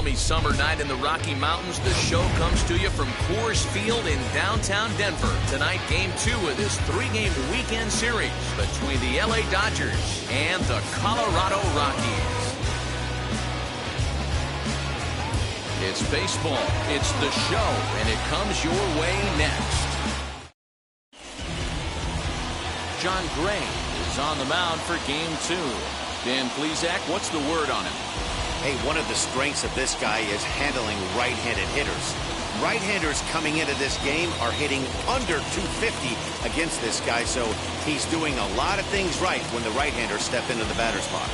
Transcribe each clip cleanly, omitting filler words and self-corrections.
balmy summer night in the Rocky Mountains, the show comes to you from Coors Field in downtown Denver. Tonight, Game 2 of this 3-game weekend series between the LA Dodgers and the Colorado Rockies. It's baseball, it's the show, and it comes your way next. John Gray is on the mound for Game 2. Dan Plesac, what's the word on him? Hey, one of the strengths of this guy is handling right-handed hitters. Right-handers coming into this game are hitting under 250 against this guy, so he's doing a lot of things right when the right-handers step into the batter's box.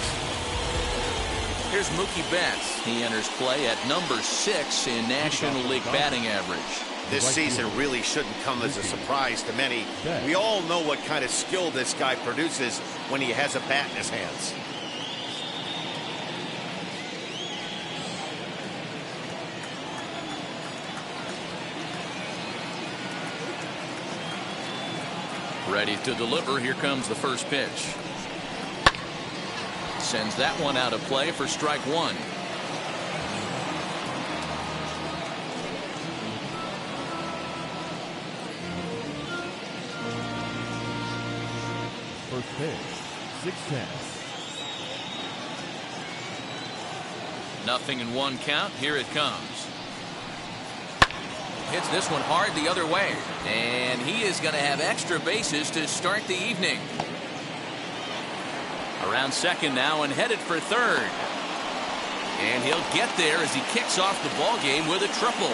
Here's Mookie Betts. He enters play at number 6 in National League batting average. This season really shouldn't come as a surprise to many. We all know what kind of skill this guy produces when he has a bat in his hands. Ready to deliver. Here comes the first pitch. Sends that one out of play for strike 1. First pitch, 6-10. 0-1 count. Here it comes. Hits this one hard the other way, and he is going to have extra bases to start the evening. Around second now and headed for third. And he'll get there as he kicks off the ball game with a triple.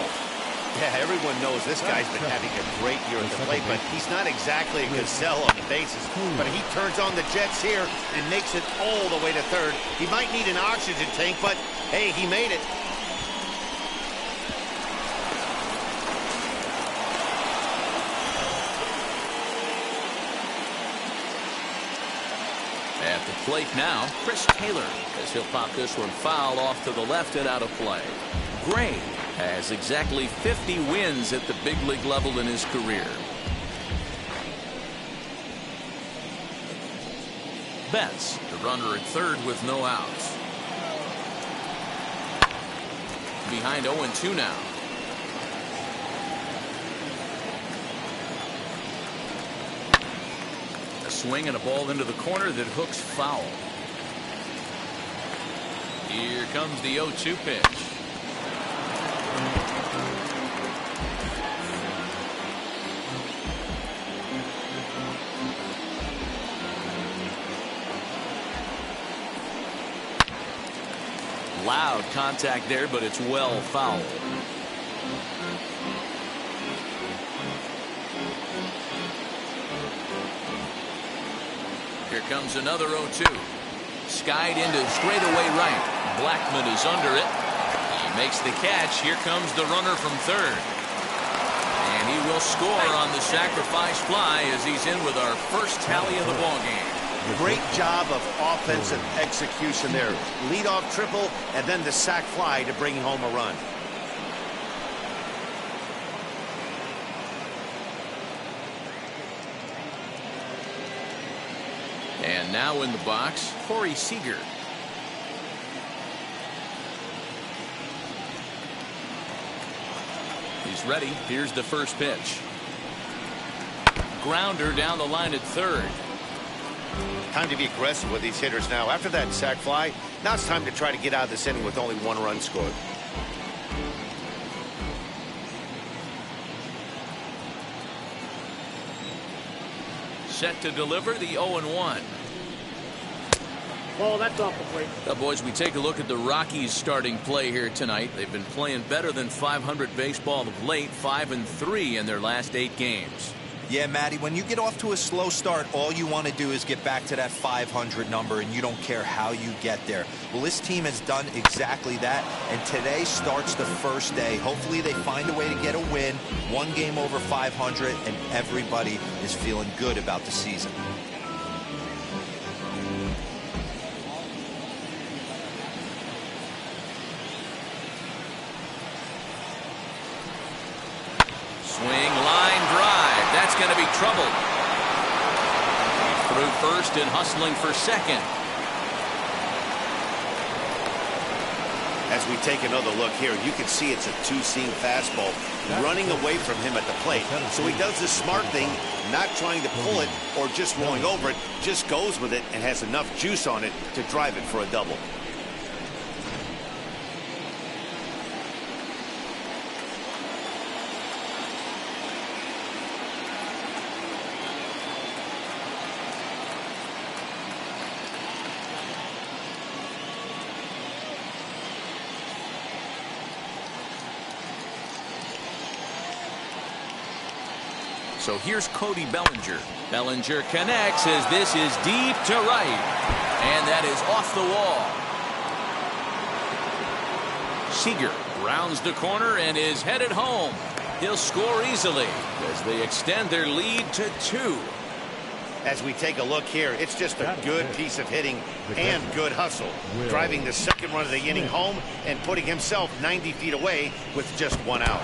Yeah, everyone knows this guy's been having a great year at the plate, but he's not exactly a gazelle on the bases. But he turns on the jets here and makes it all the way to third. He might need an oxygen tank, but hey, he made it. At the plate now, Chris Taylor, as he'll pop this one foul off to the left and out of play. Gray has exactly 50 wins at the big league level in his career. Betts, the runner at third with no outs. Behind 0-2 now. A swing and a ball into the corner that hooks foul. Here comes the 0-2 pitch. Loud contact there, but it's well fouled. Here comes another 0-2. Skied into straightaway right. Blackman is under it. He makes the catch. Here comes the runner from third. And he will score on the sacrifice fly as he's in with our first tally of the ball game. Great job of offensive execution there. Leadoff triple and then the sac fly to bring home a run. And now in the box, Corey Seager. He's ready. Here's the first pitch. Grounder down the line at third. Time to be aggressive with these hitters now. After that sac fly, now it's time to try to get out of this inning with only 1 run scored. Set to deliver the 0-1. Ball, that's off the plate. Now, boys, we take a look at the Rockies starting play here tonight. They've been playing better than .500 baseball of late, 5-3 in their last 8 games. Yeah, Matty, when you get off to a slow start, all you want to do is get back to that 500 number, and you don't care how you get there. Well, this team has done exactly that, and today starts the first day. Hopefully they find a way to get a win, 1 game over 500, and everybody is feeling good about the season. Swing, line drive. That's going to be trouble. Through first and hustling for second. As we take another look here, you can see it's a two-seam fastball running away from him at the plate. So he does the smart thing, not trying to pull it or just rolling over it, just goes with it and has enough juice on it to drive it for a double. So here's Cody Bellinger. Bellinger connects as this is deep to right. And that is off the wall. Seager rounds the corner and is headed home. He'll score easily as they extend their lead to 2. As we take a look here, it's just a good piece of hitting and good hustle. Driving the second run of the inning home and putting himself 90 feet away with just 1 out.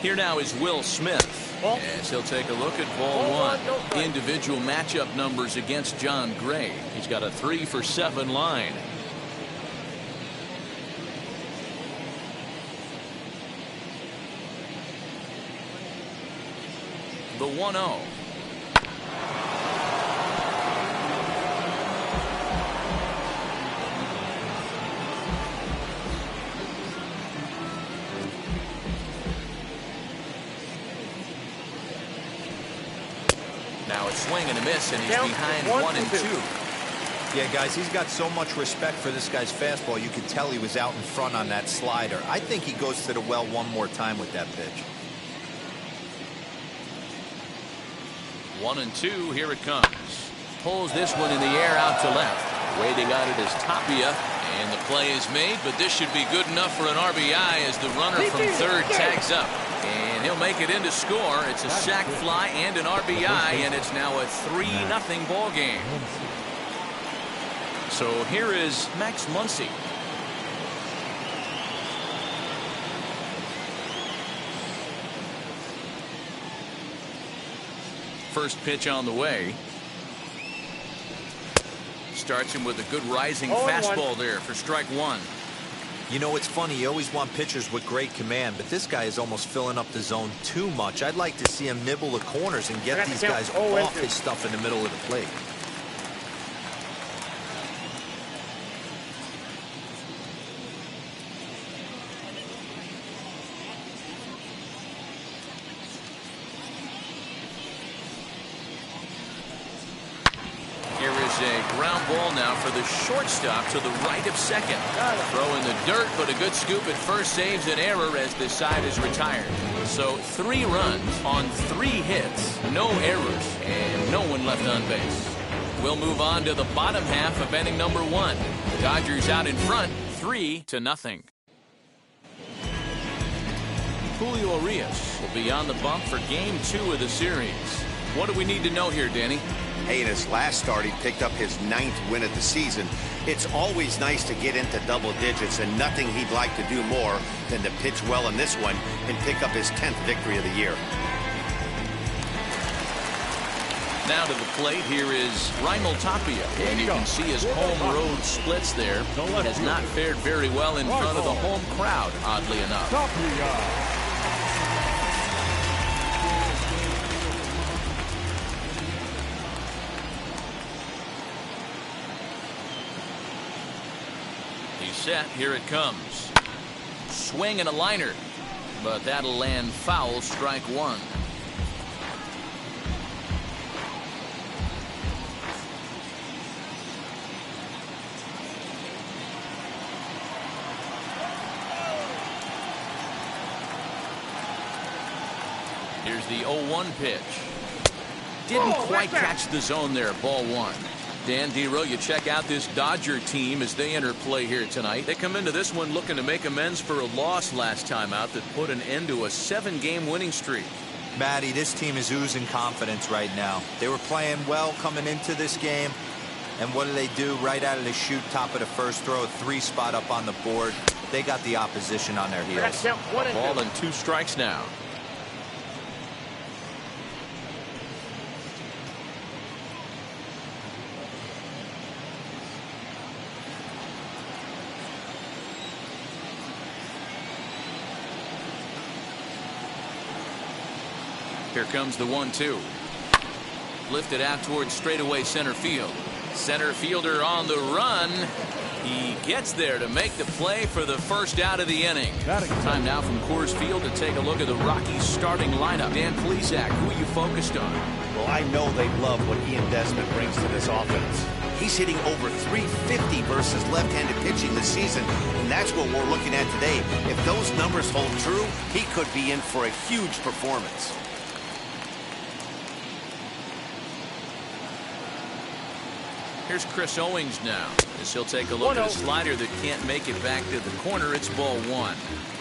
Here now is Will Smith. As he'll take a look at ball 1. Individual matchup numbers against John Gray. He's got a 3 for 7 line. The 1-0. Now a swing and a miss, and he's behind 1 and 2. Yeah, guys, he's got so much respect for this guy's fastball. You could tell he was out in front on that slider. I think he goes to the well one more time with that pitch. 1 and 2. Here it comes. Pulls this one in the air out to left. Waiting on it is Tapia, and the play is made, but this should be good enough for an RBI as the runner from third tags up. And he'll make it in to score. It's a sac fly and an RBI, and it's now a 3-0 ball game. So here is Max Muncy. First pitch on the way. Starts him with a good rising fastball there for strike 1. You know, it's funny, you always want pitchers with great command, but this guy is almost filling up the zone too much. I'd like to see him nibble the corners and get these guys off his stuff in the middle of the plate. A ground ball now for the shortstop to the right of second. Throw in the dirt, but a good scoop at first saves an error as this side is retired. So 3 runs on 3 hits, no errors, and no one left on base. We'll move on to the bottom half of inning number 1. Dodgers out in front, 3-0. Julio Urias will be on the bump for game 2 of the series. What do we need to know here, Danny? Hey, in his last start, he picked up his 9th win of the season. It's always nice to get into double digits, and nothing he'd like to do more than to pitch well in this one and pick up his 10th victory of the year. Now to the plate, here is Raimel Tapia, and you can see his home road splits there. He has not fared very well in front of the home crowd, oddly enough. Set. Here it comes. Swing and a liner, but that'll land foul. Strike 1. Here's the 0-1 pitch. Didn't quite catch the zone there. Ball 1. Dan Dero, you check out this Dodger team as they enter play here tonight. They come into this one looking to make amends for a loss last time out that put an end to a 7-game winning streak. Matty, this team is oozing confidence right now. They were playing well coming into this game. And what do? Right out of the chute, top of the first throw, 3 spot up on the board. They got the opposition on their heels. Ball and 2 strikes now. Here comes the 1-2. Lifted out towards straightaway center field. Center fielder on the run. He gets there to make the play for the first out of the inning. Time now from Coors Field to take a look at the Rockies starting lineup. Dan Plesac, who are you focused on? Well, I know they love what Ian Desmond brings to this offense. He's hitting over 350 versus left-handed pitching this season, and that's what we're looking at today. If those numbers hold true, he could be in for a huge performance. Here's Chris Owings now, as he'll take a look at a slider that can't make it back to the corner. It's ball 1.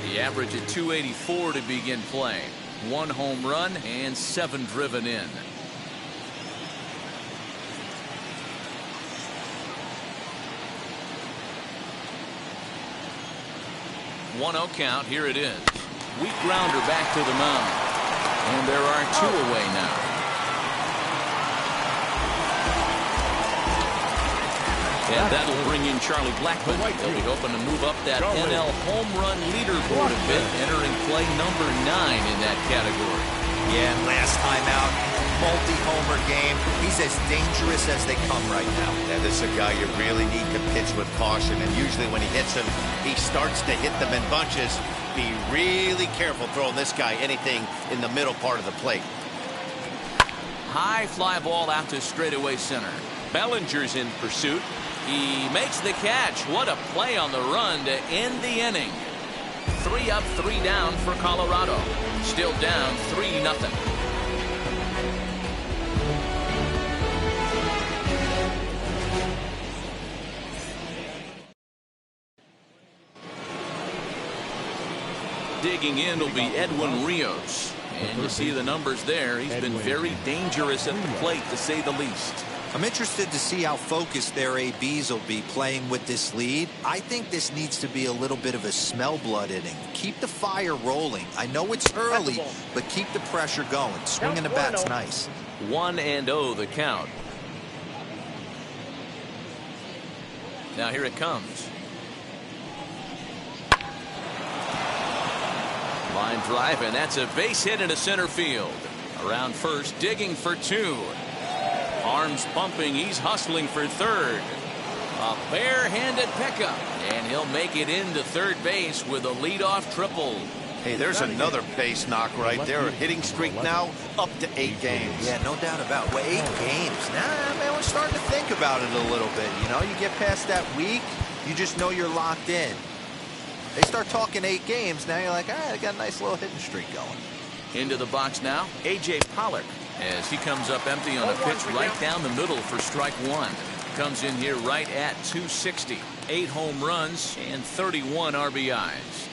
The average at 284 to begin play. 1 home run and 7 driven in. 1-0 count. Here it is. Weak grounder back to the mound. And there are 2 away now. And that'll bring in Charlie Blackmon. He'll be hoping to move up that NL home run leaderboard a bit, entering play number 9 in that category. Yeah, and last time out, multi-homer game. He's as dangerous as they come right now. Yeah, this is a guy you really need to pitch with caution, and usually when he hits them, he starts to hit them in bunches. Be really careful throwing this guy anything in the middle part of the plate. High fly ball out to straightaway center. Bellinger's in pursuit. He makes the catch. What a play on the run to end the inning. 3 up, 3 down for Colorado. Still down 3-0. Digging in will be Edwin Rios. And you see the numbers there. He's been very dangerous at the plate, to say the least. I'm interested to see how focused their ABs will be playing with this lead. I think this needs to be a little bit of a smell blood inning. Keep the fire rolling. I know it's early, but keep the pressure going. Swinging the bat's nice. 1-0 the count. Now here it comes. Line drive, and that's a base hit into center field. Around first, digging for 2. Arms pumping, he's hustling for third. A barehanded pickup, and he'll make it into third base with a leadoff triple. Hey, there's another base knock right there. Hitting streak now up to 8 games. Yeah, no doubt about it. Well, 8 games. Nah, man, we're starting to think about it a little bit. You know, you get past that week, you just know you're locked in. They start talking 8 games, now you're like, all right, I got a nice little hitting streak going. Into the box now, A.J. Pollock, as he comes up empty on a pitch right down the middle for strike 1. Comes in here right at 260. 8 home runs and 31 RBIs.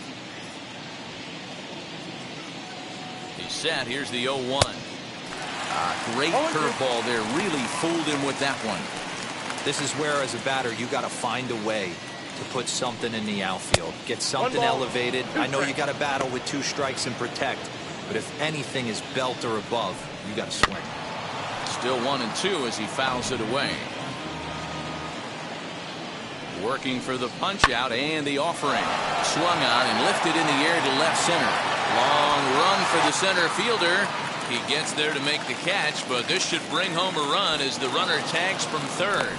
He's set. Here's the 0-1. Great curveball there. Really fooled him with that one. This is where, as a batter, you got to find a way to put something in the outfield. Get something elevated. I know you got to battle with 2 strikes and protect, but if anything is belt or above, you got to swing. Still 1-2 as he fouls it away. Working for the punch out and the offering. Swung on and lifted in the air to left center. Long run for the center fielder. He gets there to make the catch, but this should bring home a run as the runner tags from third.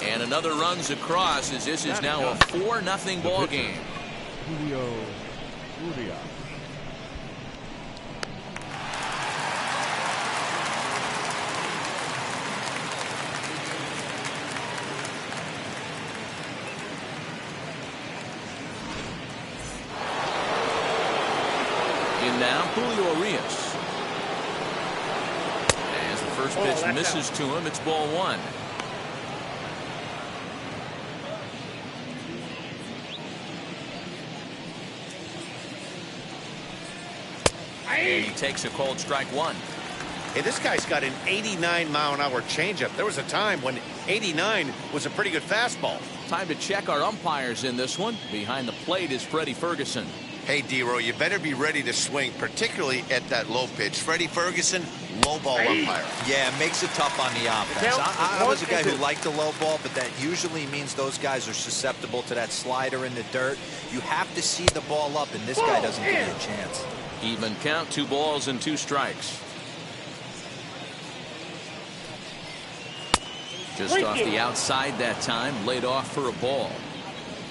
And another runs across as this is now a 4-0 ball game. Julio Urias. In now, Julio Urias. As the first pitch misses to him, it's ball 1. And he takes a cold strike 1. Hey, this guy's got an 89-mile-an-hour changeup. There was a time when 89 was a pretty good fastball. Time to check our umpires in this one. Behind the plate is Freddie Ferguson. Hey, D-Row, you better be ready to swing, particularly at that low pitch. Freddie Ferguson, low ball umpire. Yeah, it makes it tough on the offense. I was a guy who liked the low ball, but that usually means those guys are susceptible to that slider in the dirt. You have to see the ball up, and this guy doesn't give you a chance. Even count, 2 balls and 2 strikes. Just off the outside that time, laid off for a ball.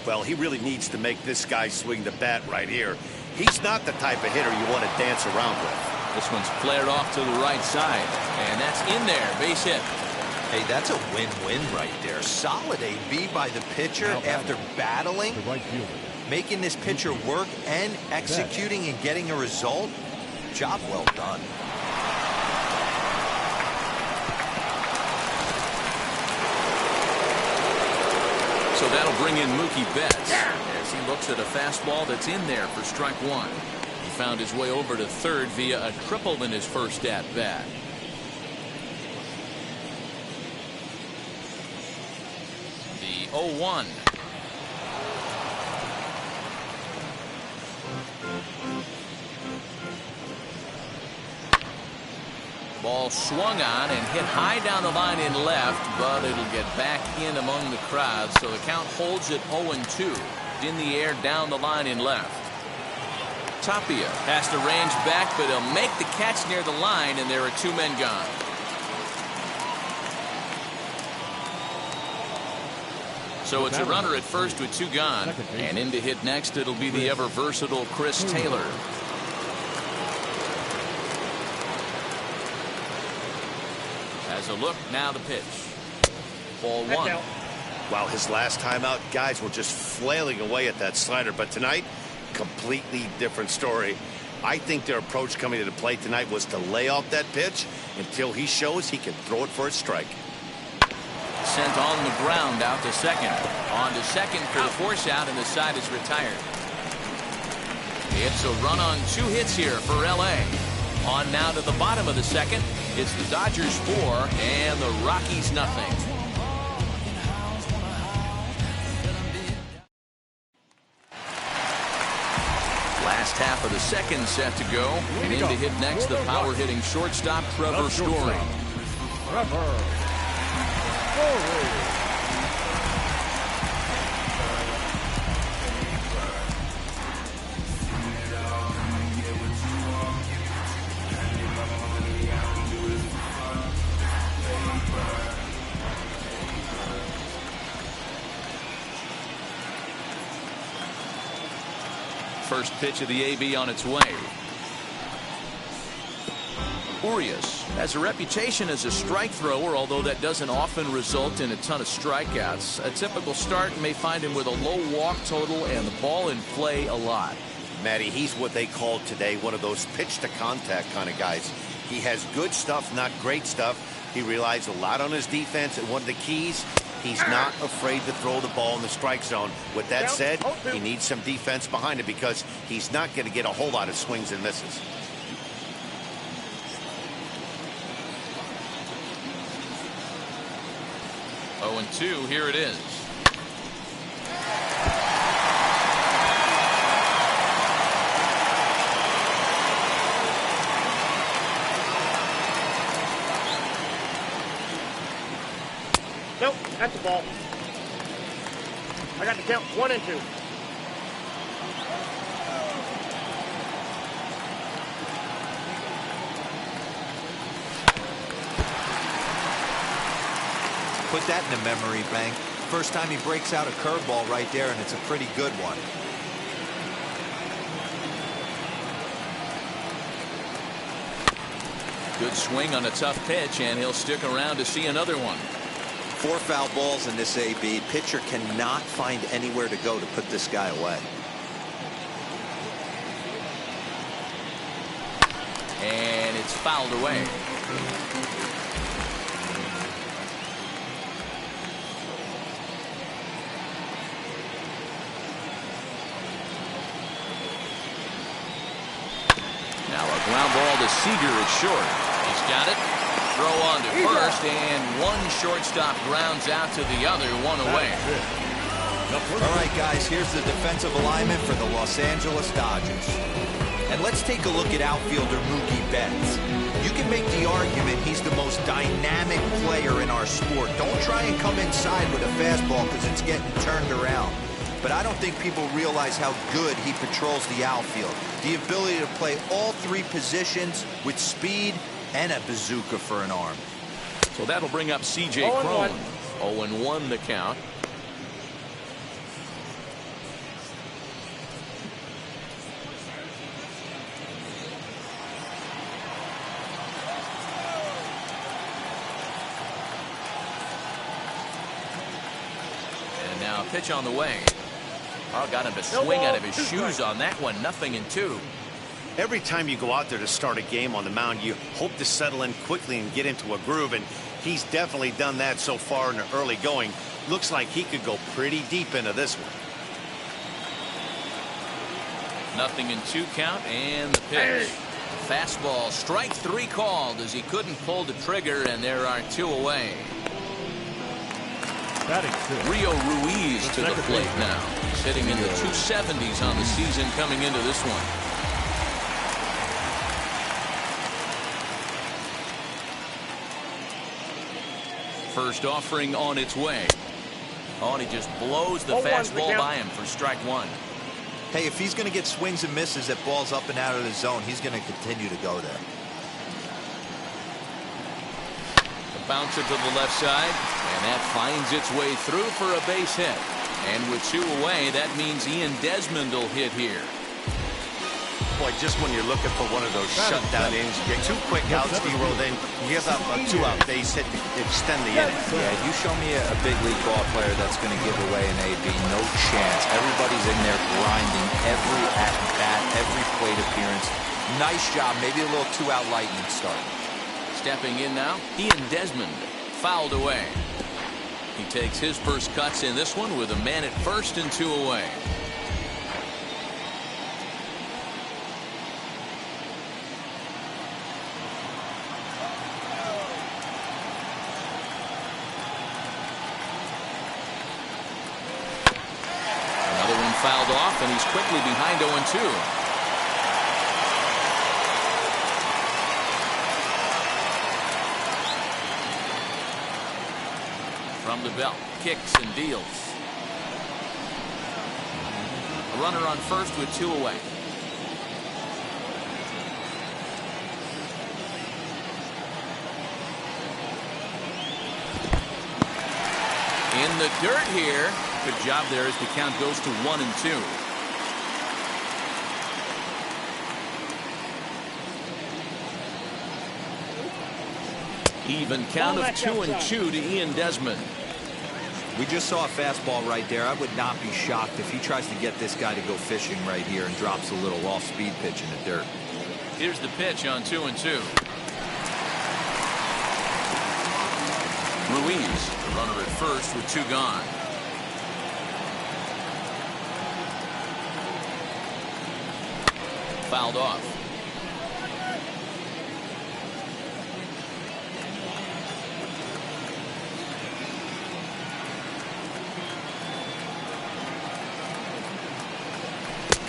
Well, he really needs to make this guy swing the bat right here. He's not the type of hitter you want to dance around with. This one's flared off to the right side, and that's in there, base hit. Hey, that's a win-win right there. Solid AB by the pitcher after battling, making this pitcher work and executing and getting a result. Job well done. So that'll bring in Mookie Betts as he looks at a fastball that's in there for strike 1. He found his way over to third via a triple in his first at-bat. The 0-1. Ball swung on and hit high down the line in left, but it'll get back in among the crowd, so the count holds at 0-2. In the air down the line in left. Tapia has to range back, but he'll make the catch near the line, and there are 2 men gone. So it's a runner at first with 2 gone, and in to hit next it'll be the ever versatile Chris Taylor. As a look, now the pitch. Ball 1. Wow, his last time out, guys were just flailing away at that slider. But tonight, completely different story. I think their approach coming to the plate tonight was to lay off that pitch until he shows he can throw it for a strike. Sent on the ground out to second. On to second for the force out, and the side is retired. It's a run on 2 hits here for L.A. On now to the bottom of the second. It's the Dodgers 4 and the Rockies nothing. Last half of the second set to go. And in to hit next, the power hitting shortstop Trevor Story. First pitch of the AB on its way. Urias has a reputation as a strike thrower, although that doesn't often result in a ton of strikeouts. A typical start may find him with a low walk total and the ball in play a lot. Matty, he's what they call today one of those pitch to contact kind of guys. He has good stuff, not great stuff. He relies a lot on his defense, and one of the keys, he's not afraid to throw the ball in the strike zone. With that said, he needs some defense behind it because he's not going to get a whole lot of swings and misses. Oh, and 2, here it is. Nope, that's a ball. I got to count 1 and 2. Put that in the memory bank. First time he breaks out a curveball right there, and it's a pretty good one. Good swing on a tough pitch, and he'll stick around to see another one. 4 foul balls in this AB. Pitcher cannot find anywhere to go to put this guy away. And it's fouled away. Now a ground ball to Seager at short. He's got it. Throw on to first, and one shortstop grounds out to the other, one away. All right, guys, here's the defensive alignment for the Los Angeles Dodgers. And let's take a look at outfielder Mookie Betts. You can make the argument he's the most dynamic player in our sport. Don't try and come inside with a fastball because it's getting turned around. But I don't think people realize how good he patrols the outfield. The ability to play all three positions with speed and a bazooka for an arm. So that'll bring up C.J. Cron. 0-1 the count. And now pitch on the way. Oh, got him to swing out of his shoes on that one. 0-2. Every time you go out there to start a game on the mound, you hope to settle in quickly and get into a groove, and he's definitely done that so far in the early going. Looks like he could go pretty deep into this one. 0-2 count, and the pitch. Fastball, strike 3 called as he couldn't pull the trigger, and there are 2 away. Rio Ruiz to the plate now. He's hitting in the 270s on the season coming into this one. First offering on its way. Oh, and he just blows the fastball by him for strike 1. Hey, if he's going to get swings and misses at balls up and out of the zone, he's going to continue to go there. The bouncer to the left side, and that finds its way through for a base hit. And with 2 away, that means Ian Desmond will hit here. Boy, just when you're looking for one of those shutdown innings, you get 2 quick outs, D-roll, then you give up a 2-out base hit to extend the inning. Yeah, you show me a big league ball player that's going to give away an AB, no chance. Everybody's in there grinding every at-bat, every plate appearance. Nice job, maybe a little 2-out lightning start. Stepping in now, Ian Desmond, fouled away. He takes his first cuts in this one with a man at first and 2 away. Fouled off, and he's quickly behind 0-2. From the belt, kicks and deals. A runner on first with 2 away. In the dirt here. Good job there as the count goes to 1-2. Even count of 2-2 to Ian Desmond. We just saw a fastball right there. I would not be shocked if he tries to get this guy to go fishing right here and drops a little off-speed pitch in the dirt. Here's the pitch on 2-2. Ruiz, the runner at first with 2 gone. Fouled off.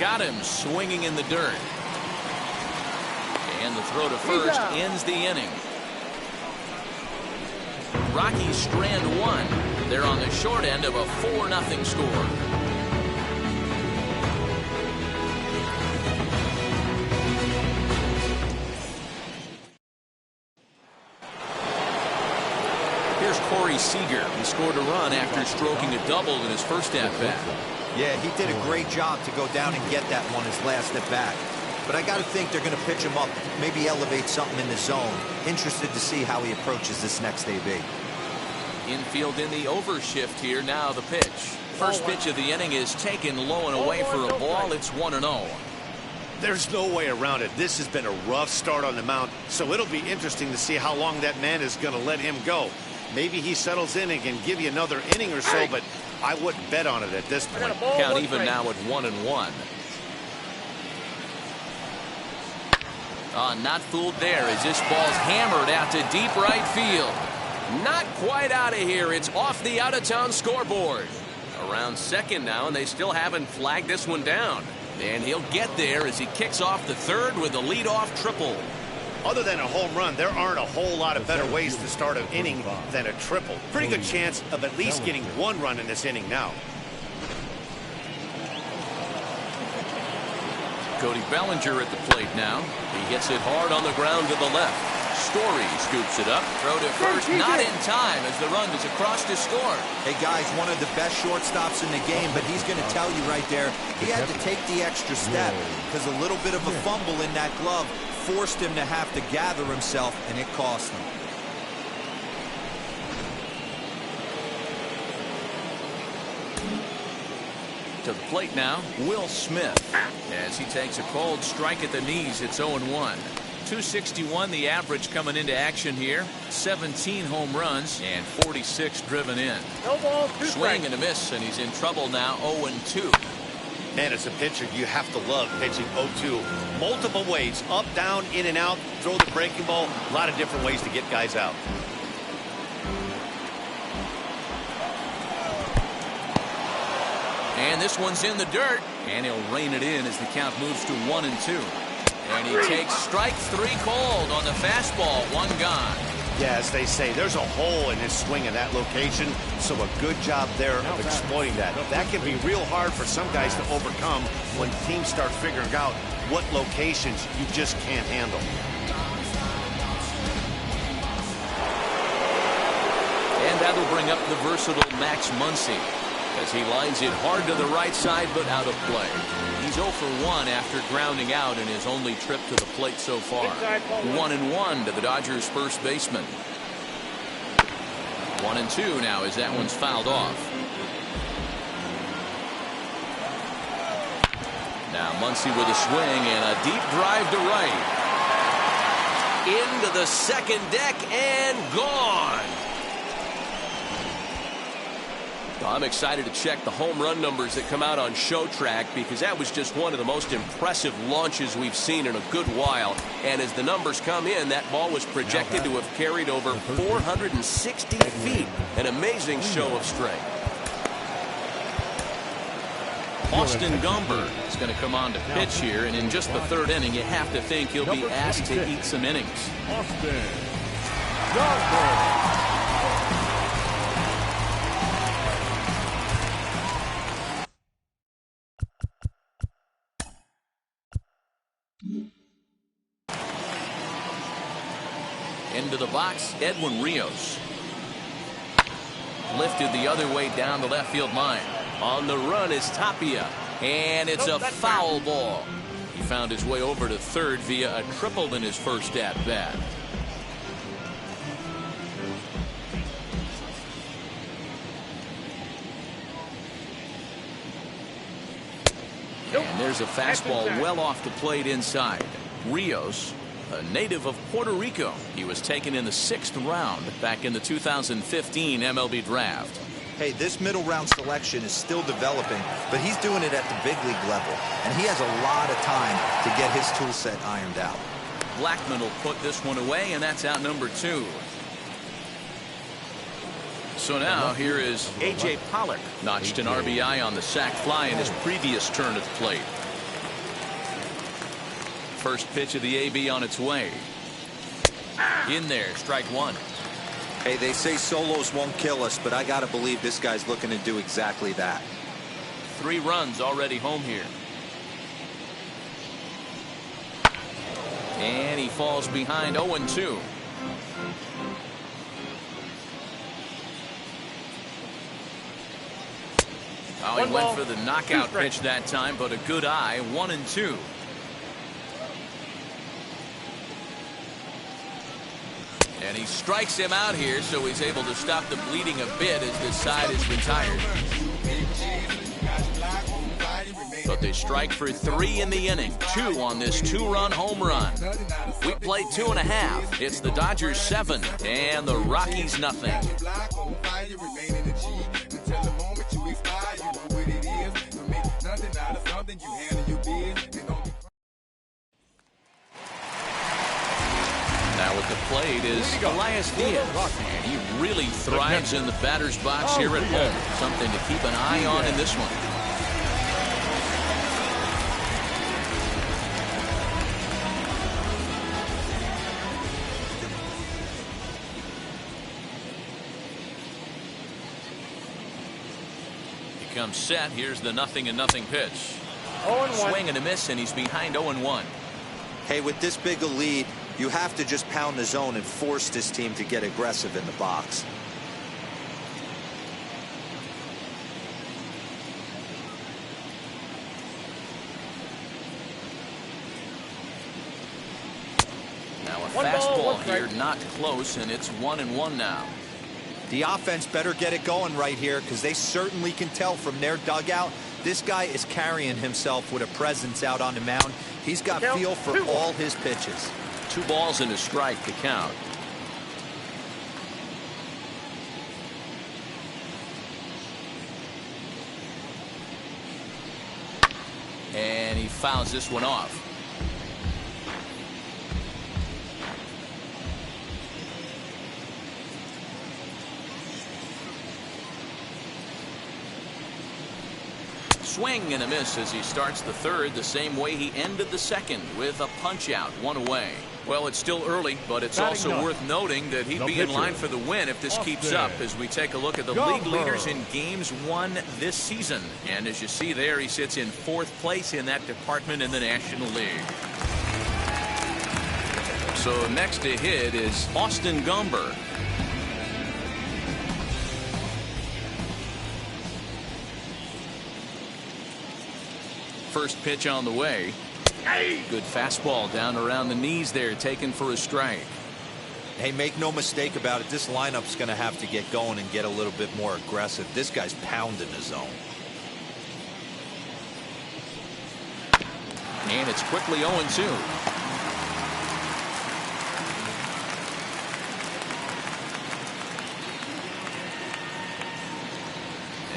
Got him swinging in the dirt. And the throw to first ends the inning. Rockies strand 1. They're on the short end of a 4-0 score. Here's Corey Seager. He scored a run after stroking a double in his first at-bat. Yeah, he did a great job to go down and get that one his last at-bat. But I got to think they're going to pitch him up, maybe elevate something in the zone. Interested to see how he approaches this next AB. Infield in the overshift here. Now the pitch. First pitch of the inning is taken low and away for a ball. It's 1-0. There's no way around it. This has been a rough start on the mound, so it'll be interesting to see how long that man is going to let him go. Maybe he settles in and can give you another inning or so, but I wouldn't bet on it at this point. Count even now at 1-1. Not fooled there as this ball's hammered out to deep right field. Not quite out of here. It's off the out-of-town scoreboard. Around second now, and they still haven't flagged this one down. And he'll get there as he kicks off the third with a leadoff triple. Other than a home run, there aren't a whole lot of better ways to start an inning than a triple. Pretty good chance of at least getting one run in this inning now. Cody Bellinger at the plate now. He hits it hard on the ground to the left. Story scoops it up. Throw to first, not in time as the run is across to score. Hey, guys, one of the best shortstops in the game, but he's going to tell you right there, he had to take the extra step because a little bit of a fumble in that glove forced him to have to gather himself, and it cost him. To the plate now, Will Smith. As he takes a cold strike at the knees, it's 0-1. 261 the average coming into action here. 17 home runs and 46 driven in. No ball, swing and a miss, and he's in trouble now. 0-2. Man, as a pitcher, you have to love pitching 0-2. Multiple ways, up, down, in and out, throw the breaking ball. A lot of different ways to get guys out. And this one's in the dirt, and he'll rein it in as the count moves to 1-2. And he takes strike three cold on the fastball. One gone. Yeah, as they say, there's a hole in his swing in that location, so a good job there of exploiting that. That can be real hard for some guys to overcome when teams start figuring out what locations you just can't handle. And that'll bring up the versatile Max Muncy as he lines it hard to the right side, but out of play. He's 0 for 1 after grounding out in his only trip to the plate so far. 1-1 to the Dodgers' first baseman. 1-2 now as that one's fouled off. Now Muncy with a swing and a deep drive to right. Into the second deck and gone. I'm excited to check the home run numbers that come out on Show Track because that was just one of the most impressive launches we've seen in a good while. And as the numbers come in, that ball was projected to have carried over 460 feet. An amazing show of strength. Austin Gomber is going to come on to pitch here, and in just the third inning, you have to think he'll be asked to eat some innings. Austin Gomber. Into the box, Edwin Rios. Lifted the other way down the left field line. On the run is Tapia, and it's a foul ball. He found his way over to third via a triple in his first at bat. And there's a fastball well off the plate inside. Rios, a native of Puerto Rico. He was taken in the 6th round back in the 2015 MLB draft. Hey, this middle round selection is still developing, but he's doing it at the big league level, and he has a lot of time to get his tool set ironed out. Blackman will put this one away, and that's out number 2. So now here is A.J. Pollock. Notched an RBI on the sac fly in his previous turn at the plate. First pitch of the AB on its way. In there, strike one. Hey, they say solos won't kill us, but I got to believe this guy's looking to do exactly that. 3 runs already home here. And he falls behind 0-2. Oh, he went for the knockout pitch that time, but a good eye. 1-2. And he strikes him out here, so he's able to stop the bleeding a bit as this side is retired. But they strike for 3 in the inning. 2 on this 2-run home run. We played 2.5. It's the Dodgers 7 and the Rockies nothing. plate is Elias Diaz, and he really thrives in the batter's box here at home. Something to keep an eye on in this one. He comes set. Here's the 0-0 pitch. 0-1. Swing and a miss, and he's behind 0-1. Hey, with this big a lead, you have to just pound the zone and force this team to get aggressive in the box. Now a One ball, fastball one here, strike. not close, and it's 1-1 now. The offense better get it going right here, because they certainly can tell from their dugout this guy is carrying himself with a presence out on the mound. He's got Count feel for two. all his pitches. 2 balls and a strike to count. And he fouls this one off. Swing and a miss as he starts the third the same way he ended the second, with a punch out, 1 away. Well, it's still early, but it's Batting also ninth. worth noting that he'd The be in pitcher. line for the win if this keeps Austin up, as we take a look at the league Gummer. leaders in games won this season. And as you see there, he sits in 4th place in that department in the National League. So next to hit is Austin Gummer. First pitch on the way. Good fastball down around the knees there, taken for a strike. Hey, make no mistake about it, this lineup's going to have to get going and get a little bit more aggressive. This guy's pounding the zone. And it's quickly 0-2.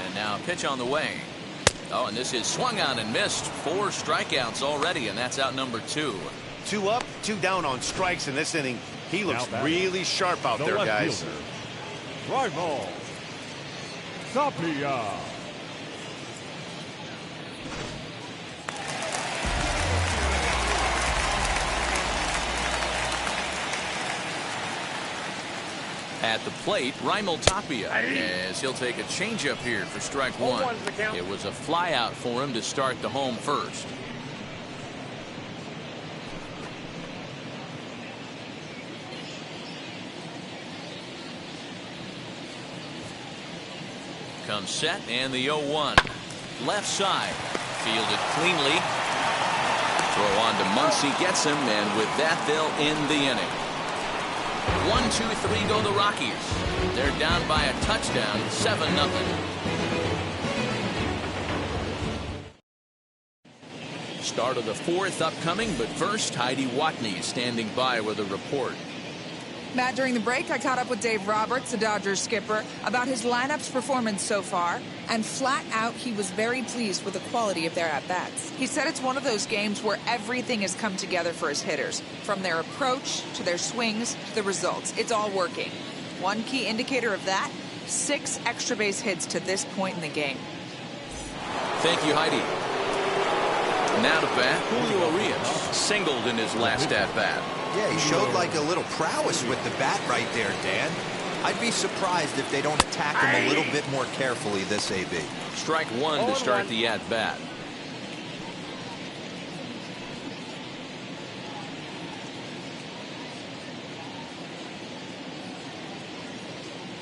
And now a pitch on the way. Oh, and this is swung on and missed. 4 strikeouts already, and that's out number 2. 2 up, 2 down on strikes in this inning. He looks Now batting. really sharp out The there, left guys. fielder, Raimel Tapia. At the plate, Raimel Tapia, as he'll take a changeup here for strike 1. 0-1's the count. It was a fly out for him to start the home first. Comes set, and the 0-1. Left side. Fielded cleanly. Throw on to Muncy, gets him, and with that, they'll end the inning. 1-2-3 go the Rockies. They're down by a touchdown, 7-0. Start of the 4th upcoming, but first, Heidi Watney standing by with a report. Matt, during the break, I caught up with Dave Roberts, the Dodgers skipper, about his lineup's performance so far, and flat out, he was very pleased with the quality of their at-bats. He said it's one of those games where everything has come together for his hitters, from their approach to their swings to the results. It's all working. One key indicator of that, 6 extra base hits to this point in the game. Thank you, Heidi. Now to bat, Julio Urias singled in his last at-bat. Yeah, he showed like a little prowess with the bat right there, Dan. I'd be surprised if they don't attack him a little bit more carefully this AB. Strike 1 to start the at-bat.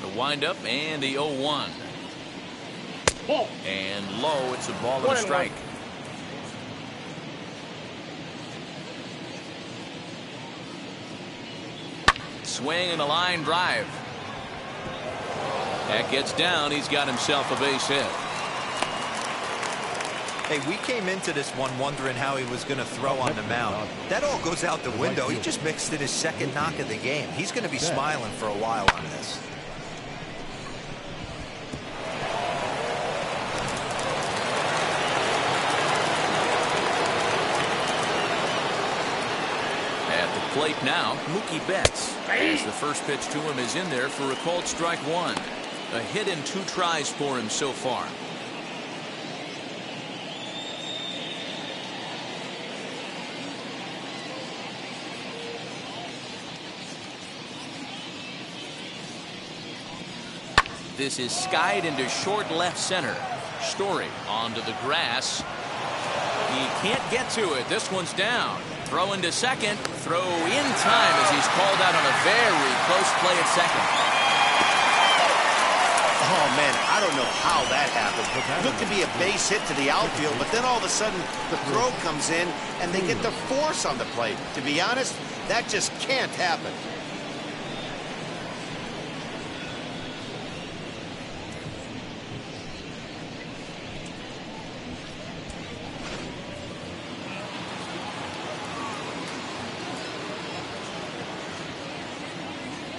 The windup and the 0-1. Ball. And low, it's a ball and a 1-1. strike. Swing and a line drive. That gets down. He's got himself a base hit. Hey, we came into this one wondering how he was going to throw on the mound. That all goes out the window. He just mixed in his 2nd knock of the game. He's going to be smiling for a while on this. At At the plate now, Mookie Betts. As the first pitch to him is in there for a called strike one. A hit in 2 tries for him so far. This is skied into short left center. Story onto the grass. He can't get to it. This one's down. Throw into second. Throw in time as he's called out on a very close play at second. Oh, man, I don't know how that happened. Looked to be a base hit to the outfield, but then all of a sudden the throw comes in and they get the force on the plate. To be honest, that just can't happen.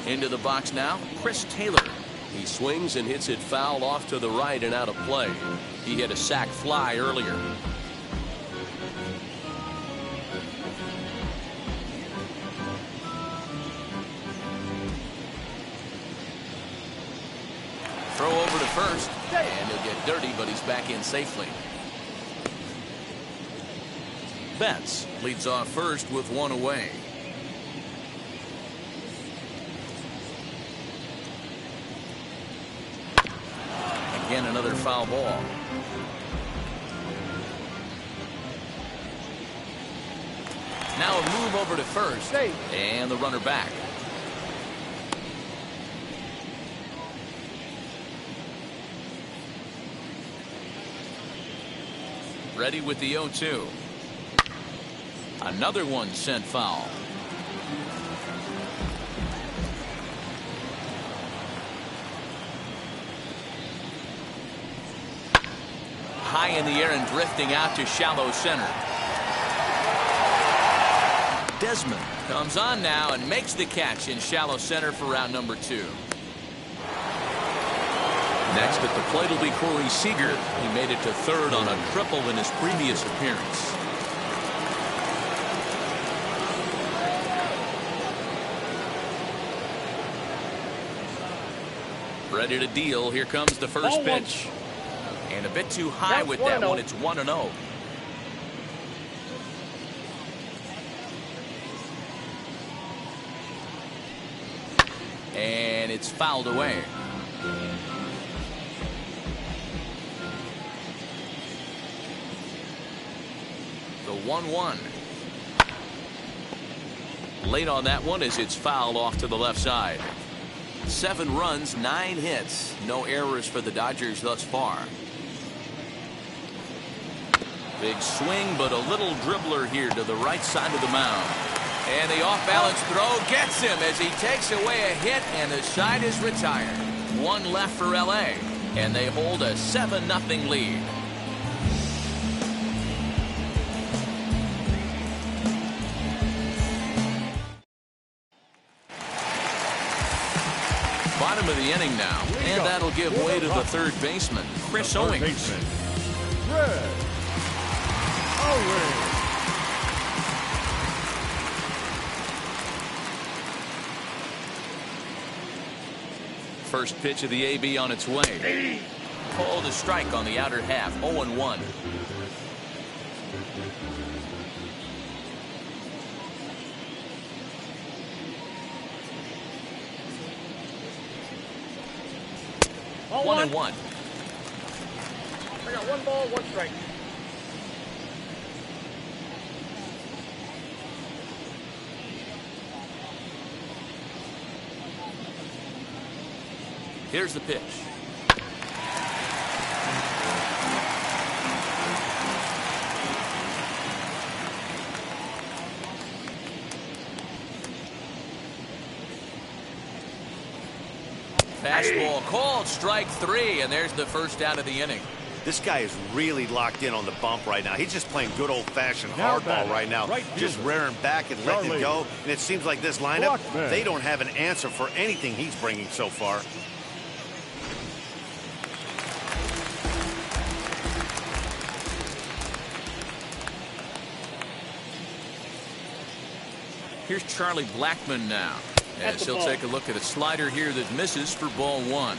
Into the box now, Chris Taylor. He swings and hits it foul off to the right and out of play. He hit a sac fly earlier. Throw over to first, and he'll get dirty, but he's back in safely. Betts leads off first with 1 away. Again, another foul ball. Now a move over to first, and the runner back. Ready with the 0-2. Another one sent foul. High in the air and drifting out to shallow center. Desmond comes on now and makes the catch in shallow center for round number 2. Next at the plate will be Corey Seager. He made it to third on a triple in his previous appearance. Ready to deal. Here comes the first pitch. And a bit too high with that one. It's 1-0. And it's fouled away. The 1-1. Late on that one as it's fouled off to the left side. 7 runs, 9 hits. No errors for the Dodgers thus far. Big swing, but a little dribbler here to the right side of the mound. And the off-balance throw gets him as he takes away a hit, and the side is retired. 1 left for L.A., and they hold a 7-0 lead. Bottom of the inning now, and that'll give way to the third baseman, Chris Owings. First pitch of the AB on its way. Called a strike on the outer half. 0-1. One and one. I got 1 ball, 1 strike. Here's the pitch. Fastball called, strike 3, and there's the first out of the inning. This guy is really locked in on the bump right now. He's just playing good old-fashioned hardball right now. Just rearing back and letting it go. And it seems like this lineup, they don't have an answer for anything he's bringing so far. Here's Charlie Blackmon now, as he'll take a look at a slider here that misses for ball 1.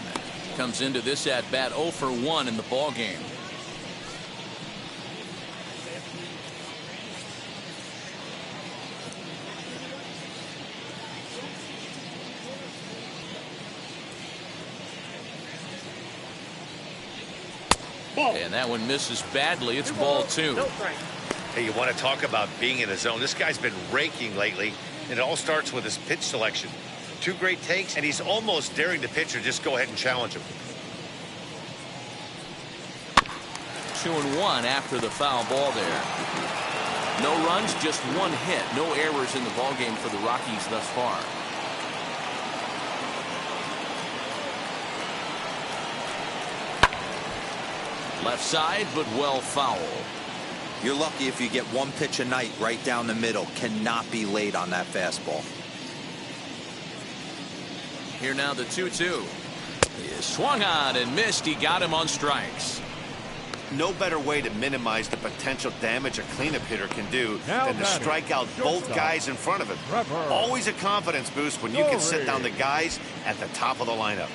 Comes into this at bat 0 for 1 in the ball game. And that one misses badly. It's ball 2. Hey, you want to talk about being in the zone? This guy's been raking lately, and it all starts with his pitch selection. 2 great takes, and he's almost daring the pitcher just go ahead and challenge him. 2-1 after the foul ball there. No runs, just 1 hit. No errors in the ball game for the Rockies thus far. Left side, but well foul. You're lucky if you get 1 pitch a night right down the middle. Cannot be late on that fastball. Here now the 2-2. He swung on and missed. He got him on strikes. No better way to minimize the potential damage a cleanup hitter can do than to strike out both guys in front of him. Always a confidence boost when you can sit down the guys at the top of the lineup.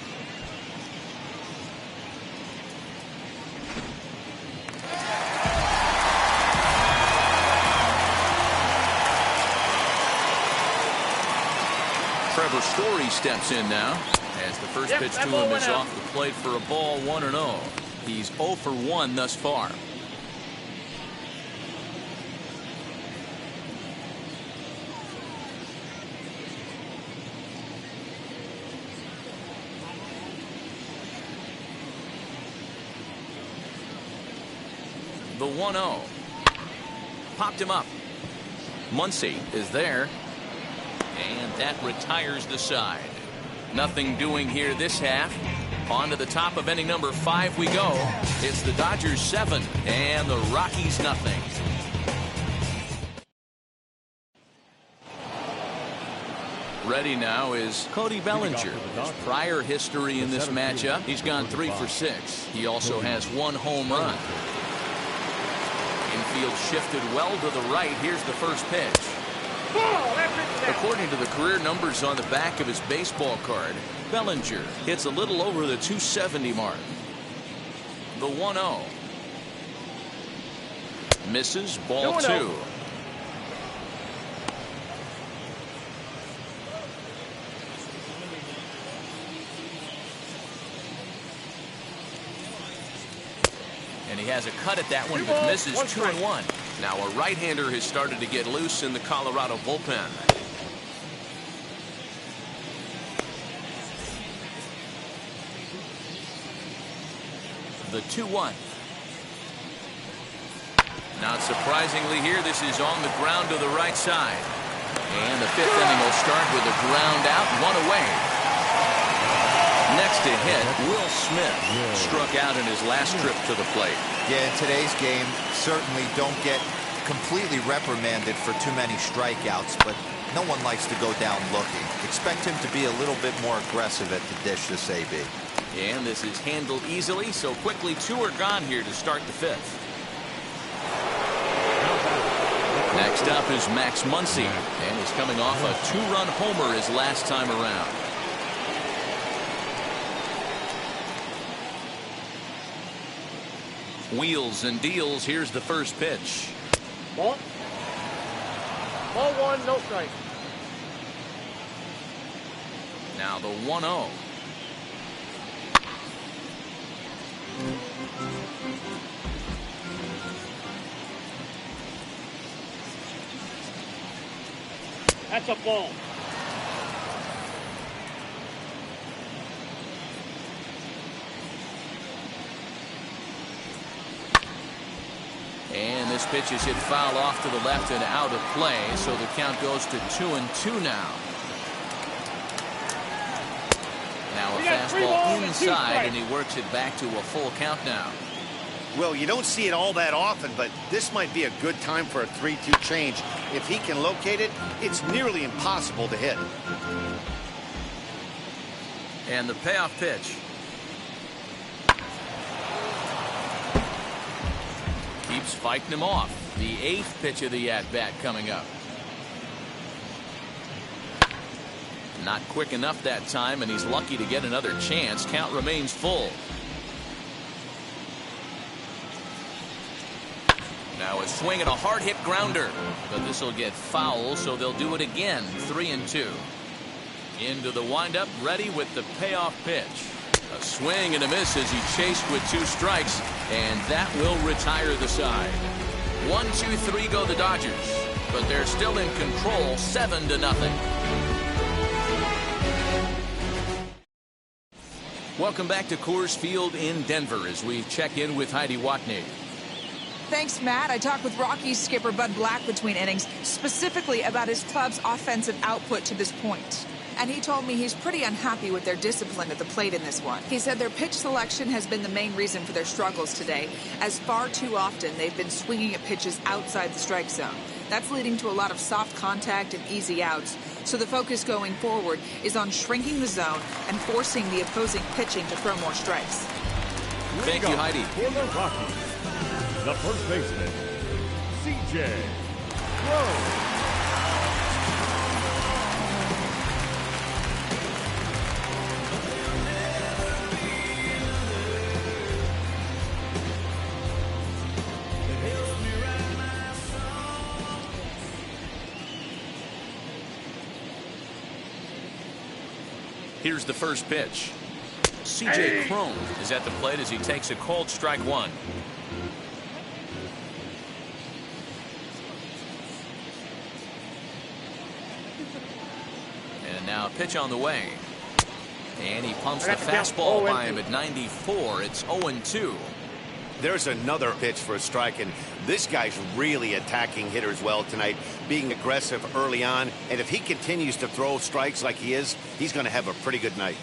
Trevor Story steps in now, as the first pitch to him is off the plate for a ball 1-0. He's 0 for 1 thus far. The 1-0. Popped him up. Muncy is there. And that retires the side. Nothing doing here this half. On to the top of inning number 5 we go. It's the Dodgers 7 and the Rockies nothing. Ready now is Cody Bellinger. His prior history in this matchup, he's gone 3 for 6. He also has 1 home run. Infield shifted well to the right. Here's the first pitch. According to the career numbers on the back of his baseball card, Bellinger hits a little over the 270 mark. The 1-0. Misses, ball 2. And he has a cut at that one, but misses. 2-1. Now a right-hander has started to get loose in the Colorado bullpen. The 2-1. Not surprisingly here, this is on the ground to the right side. And the 5th inning will start with a ground out, 1 away. Next to hit, Will Smith struck out in his last trip to the plate. Yeah, in today's game, certainly don't get completely reprimanded for too many strikeouts, but no one likes to go down looking. Expect him to be a little bit more aggressive at the dish this AB. And this is handled easily, so quickly 2 are gone here to start the 5th. Next up is Max Muncy, and he's coming off a 2-run homer his last time around. Wheels and deals. Here's the first pitch. Ball 1, no strike. Now the 1-0. That's a ball. And this pitch is hit foul off to the left and out of play, so the count goes to 2-2 now. Now a fastball inside, and he works it back to a full count now. Well, you don't see it all that often, but this might be a good time for a 3-2 change. If he can locate it, it's nearly impossible to hit. And the payoff pitch. Keeps fighting him off. The 8th pitch of the at-bat coming up. Not quick enough that time, and he's lucky to get another chance. Count remains full. Now a swing and a hard hit grounder, but this will get foul, so they'll do it again. 3-2. Into the windup, ready with the payoff pitch. A swing and a miss as he chased with 2 strikes, and that will retire the side. 1-2-3 go the Dodgers, but they're still in control, 7-0. Welcome back to Coors Field in Denver as we check in with Heidi Watney. Thanks, Matt. I talked with Rockies skipper Bud Black between innings, specifically about his club's offensive output to this point. And he told me he's pretty unhappy with their discipline at the plate in this one. He said their pitch selection has been the main reason for their struggles today, as far too often they've been swinging at pitches outside the strike zone. That's leading to a lot of soft contact and easy outs. So the focus going forward is on shrinking the zone and forcing the opposing pitching to throw more strikes. Thank you, Heidi. For the Rockies, the first baseman, C.J. Rose. Here's the first pitch. C.J. Cron is at the plate as he takes a called strike 1. And now a pitch on the way. And he pumps the fastball by him at 94. It's 0-2. There's another pitch for a strike, and this guy's really attacking hitters well tonight, being aggressive early on. And if he continues to throw strikes like he is, he's going to have a pretty good night.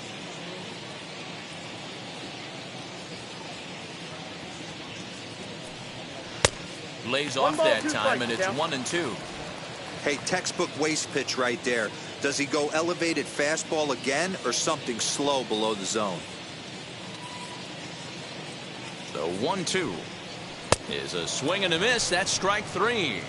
Lays off that time, and it's 1-2. Hey, textbook waste pitch right there. Does he go elevated fastball again or something slow below the zone? The 1-2 is a swing and a miss. That's strike 3.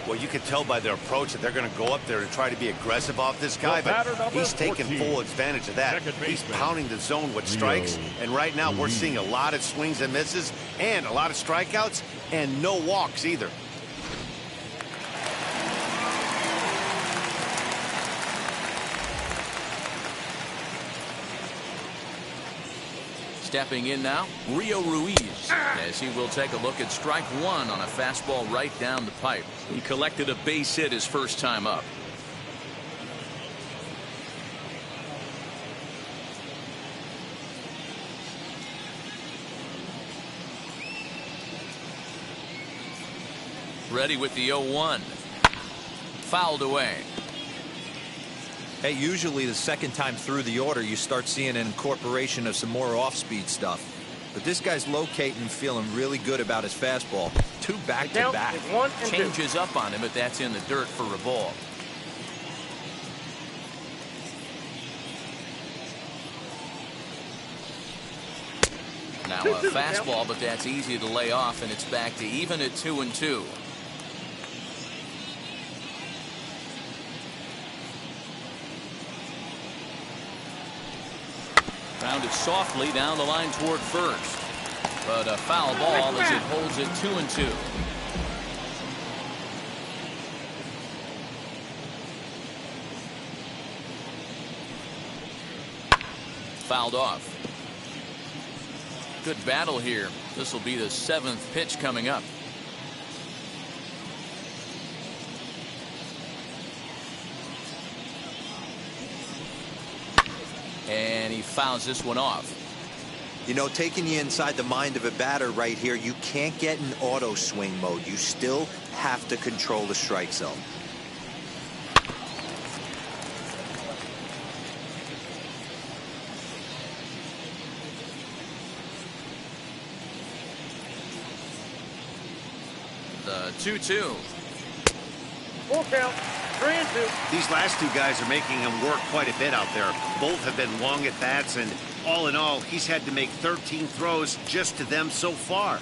Well, you can tell by their approach that they're going to go up there and try to be aggressive off this guy, but he's taking full advantage of that. He's pounding the zone with strikes, and right now we're seeing a lot of swings and misses and a lot of strikeouts and no walks either. Stepping in now, Rio Ruiz, as he will take a look at strike 1 on a fastball right down the pipe. He collected a base hit his first time up. Ready with the 0-1. Fouled away. Hey, usually the second time through the order, you start seeing an incorporation of some more off-speed stuff. But this guy's locating and feeling really good about his fastball. 2 back-to-back. Changes up on him, but that's in the dirt for a ball. Now a fastball, but that's easy to lay off, and it's back to even at 2-2. Grounded softly down the line toward first. But a foul ball as it holds it 2-2. Fouled off. Good battle here. This will be the 7th pitch coming up. And he fouls this one off. You know, taking you inside the mind of a batter right here, you can't get in auto swing mode. You still have to control the strike zone. The 2-2. Full count. 3-2. These last 2 guys are making him work quite a bit out there. Both have been long at bats, and all in all, he's had to make 13 throws just to them so far.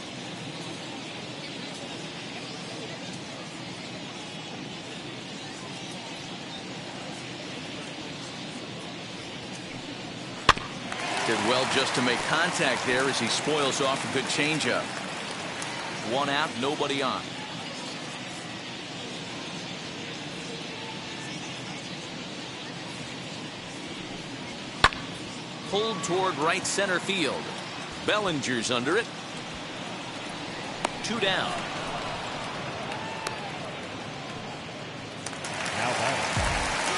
Did well just to make contact there as he spoils off a good changeup. One out, nobody on. Pulled toward right center field. Bellinger's under it. 2 down.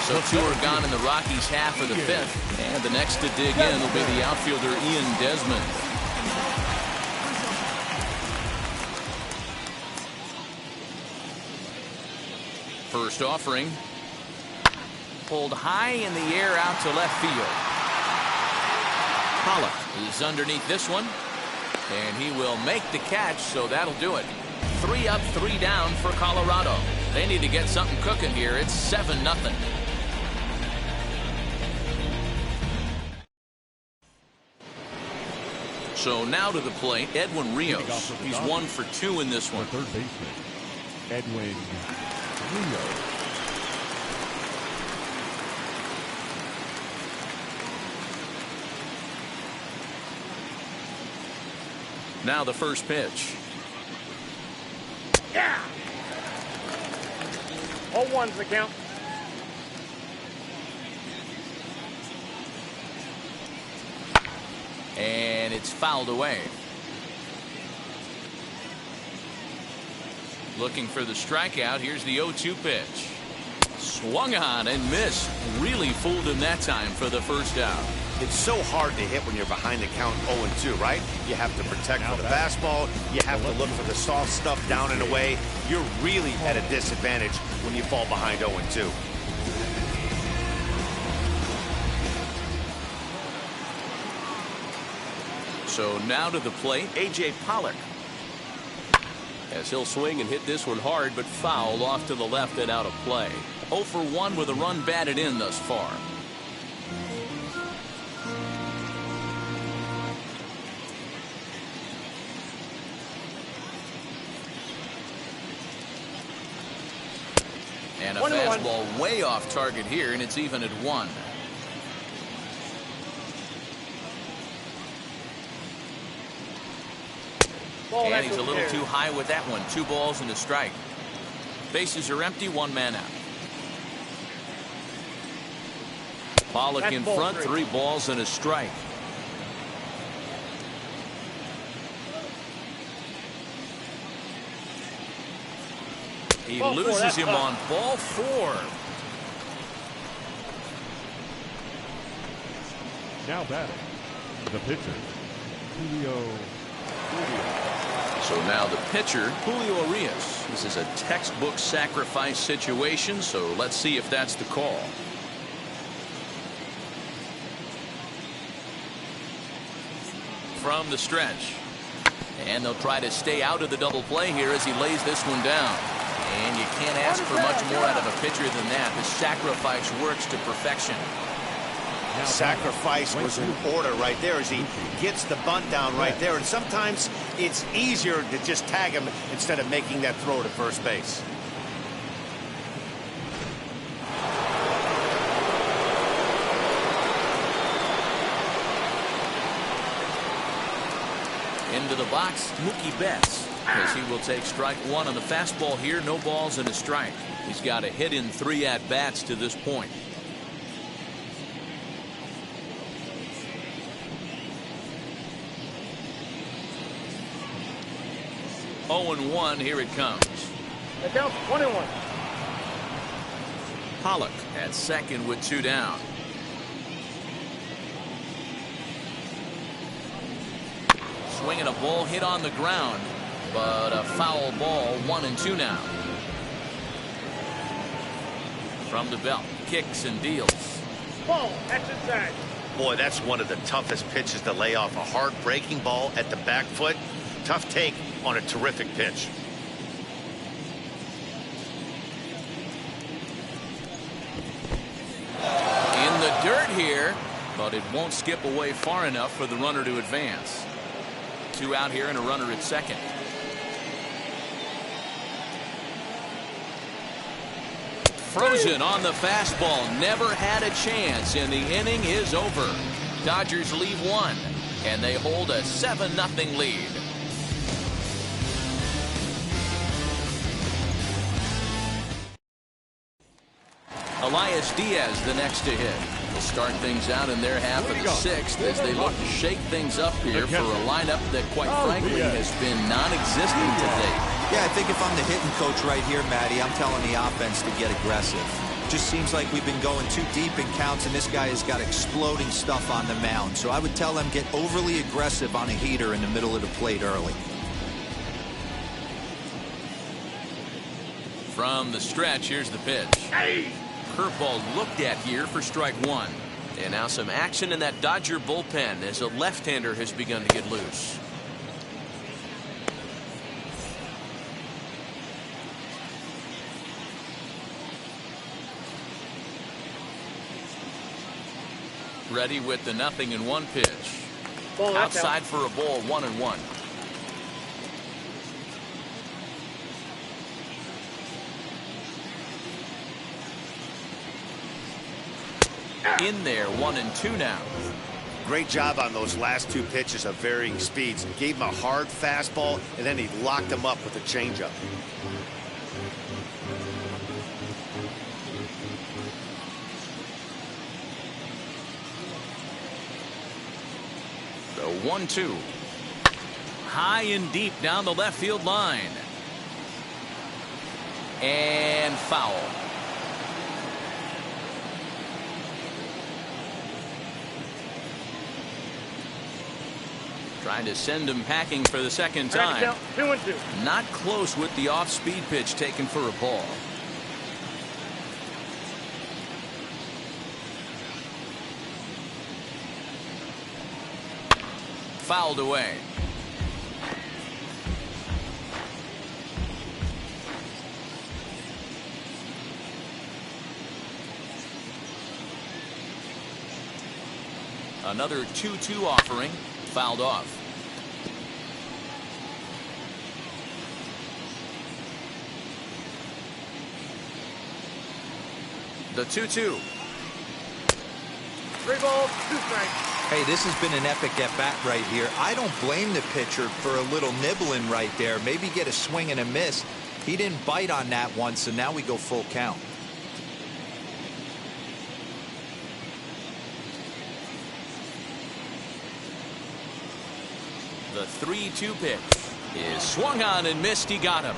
So 2 are gone in the Rockies' half of the 5th. And the next to dig in will be the outfielder Ian Desmond. First offering. Pulled high in the air out to left field. Pollock is underneath this one. And he will make the catch, so that'll do it. 3 up, 3 down for Colorado. They need to get something cooking here. It's 7-0. So now to the plate, Edwin Rios. He's 1 for 2 in this one. Third baseman, Edwin Rios. Now the first pitch. Yeah. 0-1's the count. And it's fouled away. Looking for the strikeout. Here's the 0-2 pitch. Swung on and missed. Really fooled him that time for the first out. It's so hard to hit when you're behind the count 0-2, right? You have to protect for the fastball. You have to look for the soft stuff down and away. You're really at a disadvantage when you fall behind 0-2. So now to the plate, A.J. Pollock. As he'll swing and hit this one hard, but foul off to the left and out of play. 0 for 1 with a run batted in thus far. And a fastball way off target here, and it's even at 1. And he's a little too high with that one. 2 balls and a strike. Bases are empty, 1 man out. Pollock in front, 3 balls and a strike. He loses him on ball 4. Now batting, the pitcher, Julio. So now the pitcher, Julio Urias. This is a textbook sacrifice situation, so let's see if that's the call. From the stretch. And they'll try to stay out of the double play here as he lays this one down. And you can't ask for much more out of a pitcher than that. The sacrifice works to perfection. Sacrifice was in order right there as he gets the bunt down right there. And sometimes it's easier to just tag him instead of making that throw to first base. Into the box, Mookie Betts, as he will take strike 1 on the fastball here. No balls and a strike. He's got a hit in 3 at-bats to this point. Oh and 1, here it comes. The count's 1-1. Pollock at second with 2 down. Swinging a ball hit on the ground, but a foul ball. 1-2 now. From the belt, kicks and deals. Ball, that's inside. Boy, that's one of the toughest pitches to lay off. A hard breaking ball at the back foot. Tough take on a terrific pitch. In the dirt here, but it won't skip away far enough for the runner to advance. 2 out here and a runner at second. Frozen on the fastball. Never had a chance, and the inning is over. Dodgers leave one, and they hold a 7-0 lead. Elias Diaz the next to hit. Will start things out in their half of the sixth as they look to shake things up here for a lineup that, quite frankly, has been non-existent to date. Yeah, I think if I'm the hitting coach right here, Matty, I'm telling the offense to get aggressive. Just seems like we've been going too deep in counts, and this guy has got exploding stuff on the mound. So I would tell them get overly aggressive on a heater in the middle of the plate early. From the stretch, here's the pitch. Curveball looked at here for strike one. And now some action in that Dodger bullpen as a left-hander has begun to get loose. Ready with the 0-1 pitch. Ball Outside for a ball, 1-1. In there, 1-2 now. Great job on those last two pitches of varying speeds. Gave him a hard fastball, and then he locked him up with a changeup. The 1-2. High and deep down the left field line. And foul. Trying to send him packing for the second time. 2-2. Not close with the off-speed pitch taken for a ball. Fouled away. Another 2-2 offering. Fouled off. The 2-2. 3 balls, 2 strikes. Hey, this has been an epic at-bat right here. I don't blame the pitcher for a little nibbling right there. Maybe get a swing and a miss. He didn't bite on that one, so now we go full count. The 3-2 pitch is swung on and missed. He got him.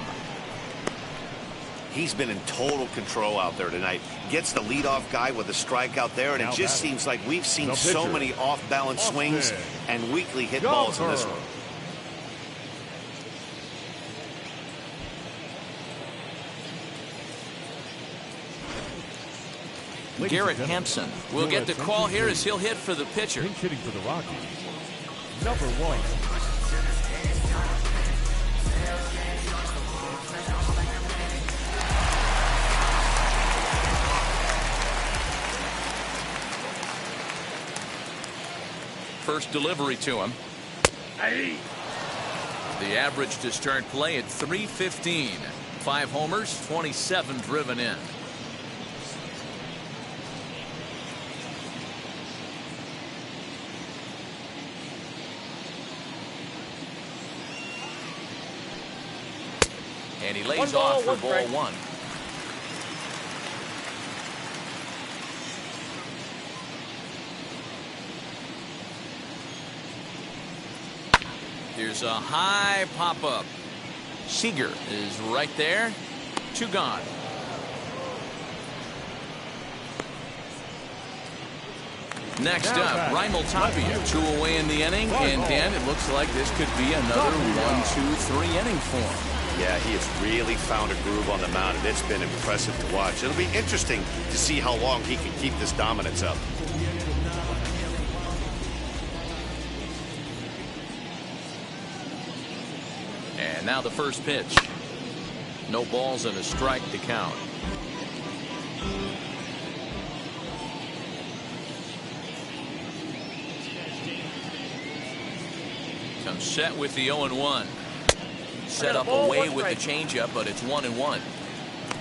He's been in total control out there tonight. Gets the leadoff guy with a strikeout there, and it just seems like we've seen so many off-balance swings and weakly hit balls in this one. Garrett Hampson will get the call here as he'll hit for the pitcher. Pinch hitting for the Rockies. Number 1. First delivery to him. The average to start play at .315. 5 homers, 27 driven in. And he lays off for ball 1. Here's a high pop-up. Seager is right there. 2 gone. Next up, Raimel Tapia. 2 away in the inning. And Dan, it looks like this could be another 1-2-3 inning for him. Yeah, he has really found a groove on the mound, and it's been impressive to watch. It'll be interesting to see how long he can keep this dominance up. And now the first pitch. No balls and a strike to count. Comes set with the 0-1. Set up away with the changeup, but it's 1-1.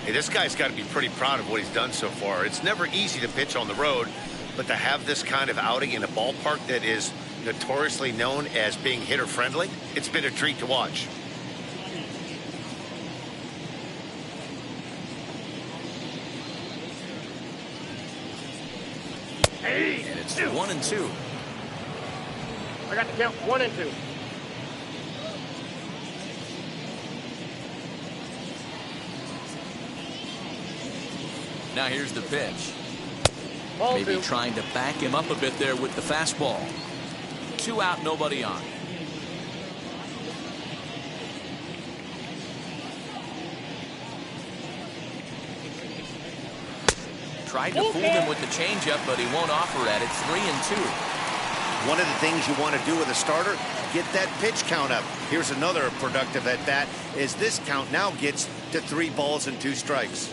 Hey, this guy's got to be pretty proud of what he's done so far. It's never easy to pitch on the road, but to have this kind of outing in a ballpark that is notoriously known as being hitter-friendly, it's been a treat to watch. And it's 1-2. I got the count 1-2. Now here's the pitch. Ball Maybe 2. trying to back him up a bit there with the fastball. 2 out, nobody on. Tried to fool him with the changeup, but he won't offer at it. 3-2. One of the things you want to do with a starter, get that pitch count up. Here's another productive at bat, is this count now gets to 3 balls and 2 strikes.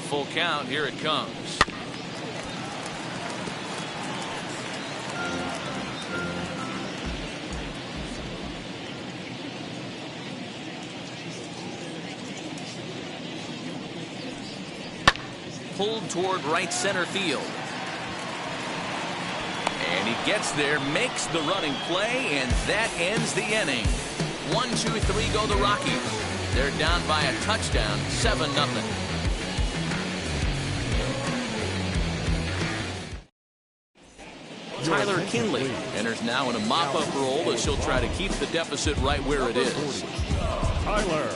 Full count, here it comes. Pulled toward right center field. And he gets there, makes the running play, and that ends the inning. 1, 2, 3 go the Rockies. They're down by a touchdown, 7-0. Tyler Kinley enters now in a mop-up role as he'll try to keep the deficit right where it is. Tyler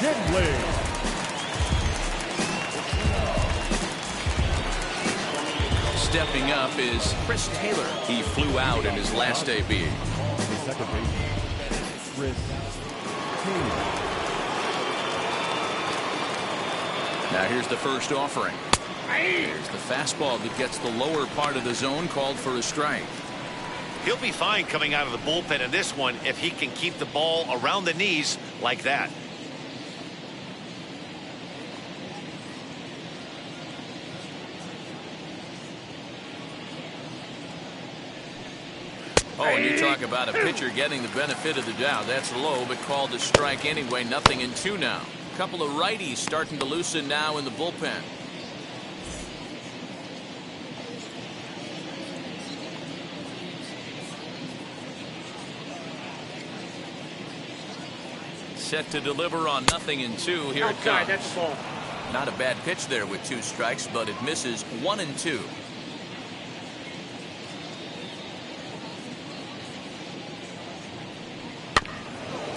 Kinley. Stepping up is Chris Taylor. He flew out in his last AB. The second baseman, Chris Taylor. Now here's the first offering. There's the fastball that gets the lower part of the zone, called for a strike. He'll be fine coming out of the bullpen in this one if he can keep the ball around the knees like that. Oh, and you talk about a pitcher getting the benefit of the doubt. That's low, but called a strike anyway. 0-2 now. A couple of righties starting to loosen now in the bullpen. Set to deliver on 0-2. Here it Outside, comes. that's the ball. Not a bad pitch there with 2 strikes, but it misses. 1-2.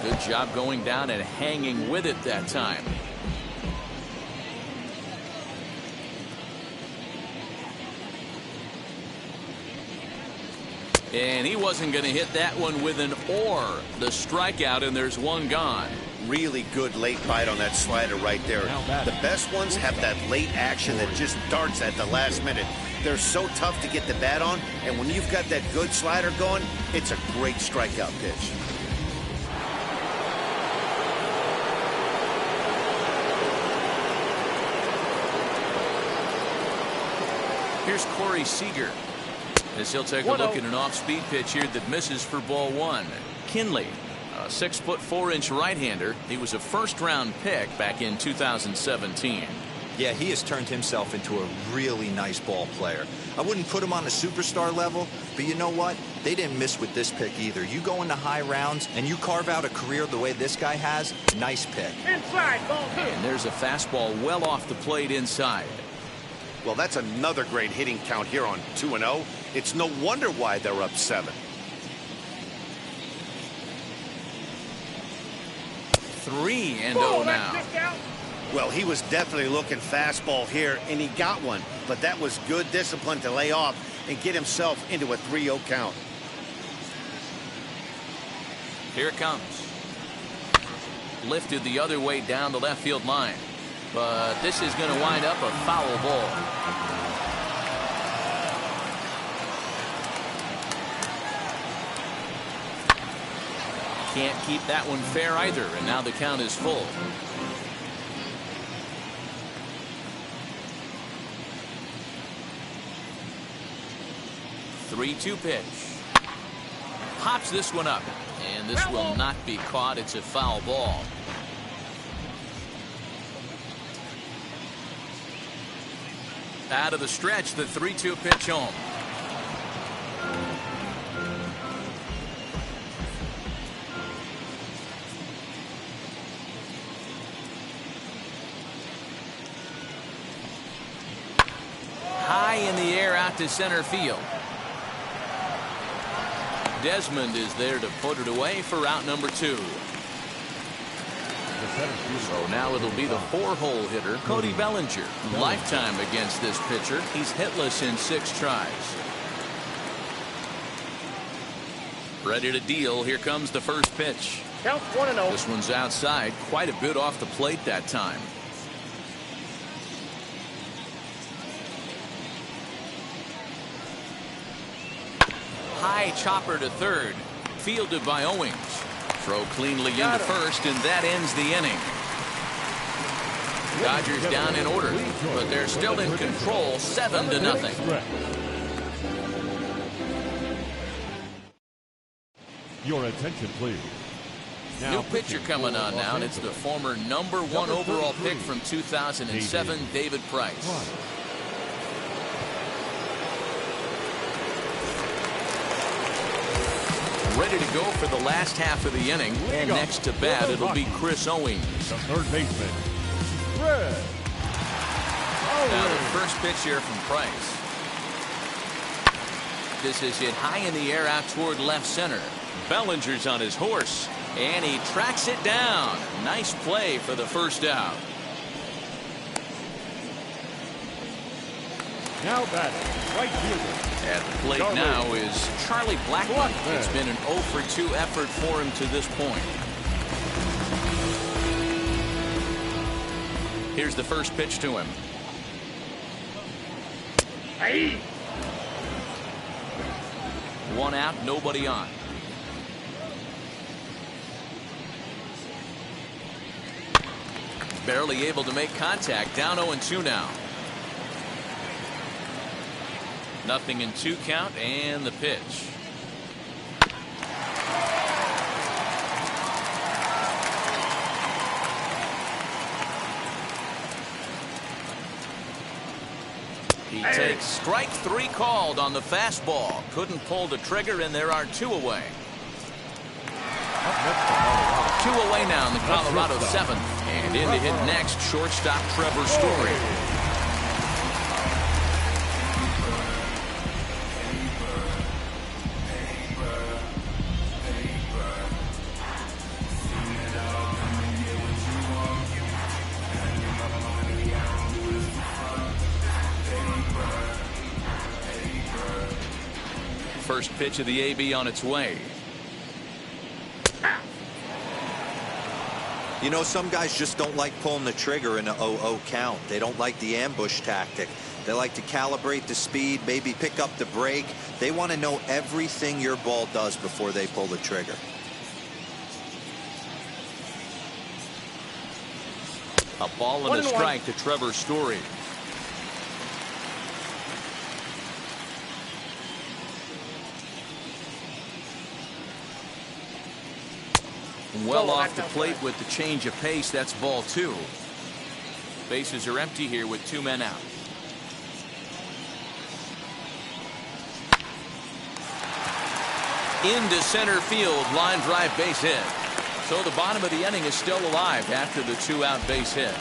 Good job going down and hanging with it that time. And he wasn't going to hit that one with an or. The strikeout, and there's one gone. Really good late bite on that slider right there. The best ones have that late action that just darts at the last minute. They're so tough to get the bat on, and when you've got that good slider going, it's a great strikeout pitch. Here's Corey Seager as he'll take a look at an off-speed pitch here that misses for ball 1. Kinley, a 6'4" right-hander. He was a first-round pick back in 2017. Yeah, he has turned himself into a really nice ball player. I wouldn't put him on a superstar level, but you know what? They didn't miss with this pick either. You go into high rounds and you carve out a career the way this guy has, nice pick. Inside, ball 2. And there's a fastball well off the plate inside. Well, that's another great hitting count here on 2-0. It's no wonder why they're up 7. 3-0 now. Well, he was definitely looking fastball here, and he got one. But that was good discipline to lay off and get himself into a 3-0 count. Here it comes. Lifted the other way down the left field line. But this is going to wind up a foul ball. Can't keep that one fair either, and now the count is full. Three-two pitch. Pops this one up, and this will not be caught. It's a foul ball. Out of the stretch, the 3-2 pitch home. High in the air out to center field. Desmond is there to put it away for out number 2. So now it'll be the 4-hole hitter, Cody Bellinger. Lifetime against this pitcher. He's hitless in 6 tries. Ready to deal. Here comes the first pitch. Count 1-0. This one's outside. Quite a bit off the plate that time. High chopper to third. Fielded by Owings. Throw cleanly into first, and that ends the inning. Dodgers down in order, but they're still in control, 7-0. Your attention, please. New pitcher coming on now, and it's the former number 1 overall pick from 2007, David Price. Ready to go for the last half of the inning, and next to bat it'll be Chris Owings. The third baseman, Chris. Now the first pitch here from Price. This is hit high in the air out toward left center. Bellinger's on his horse, and he tracks it down. Nice play for the first out. Now batting, right fielder. At the plate now is Charlie Blackmon. It's been an 0-for-2 effort for him to this point. Here's the first pitch to him. Hey. 1 out, nobody on. Barely able to make contact. Down 0-2 now. 0-2 count, and the pitch. He takes strike 3 called on the fastball. Couldn't pull the trigger, and there are 2 away. 2 away now in the Colorado 7th. And in to hit next, shortstop Trevor Story. First pitch of the AB on its way. You know, some guys just don't like pulling the trigger in a 0-0 count. They don't like the ambush tactic. They like to calibrate the speed, maybe pick up the brake. They want to know everything your ball does before they pull the trigger. A ball and a strike to Trevor Story. Well off the plate with the change of pace. That's ball 2. Bases are empty here with 2 men out. Into center field, line drive, base hit. So the bottom of the inning is still alive after the 2-out base hit.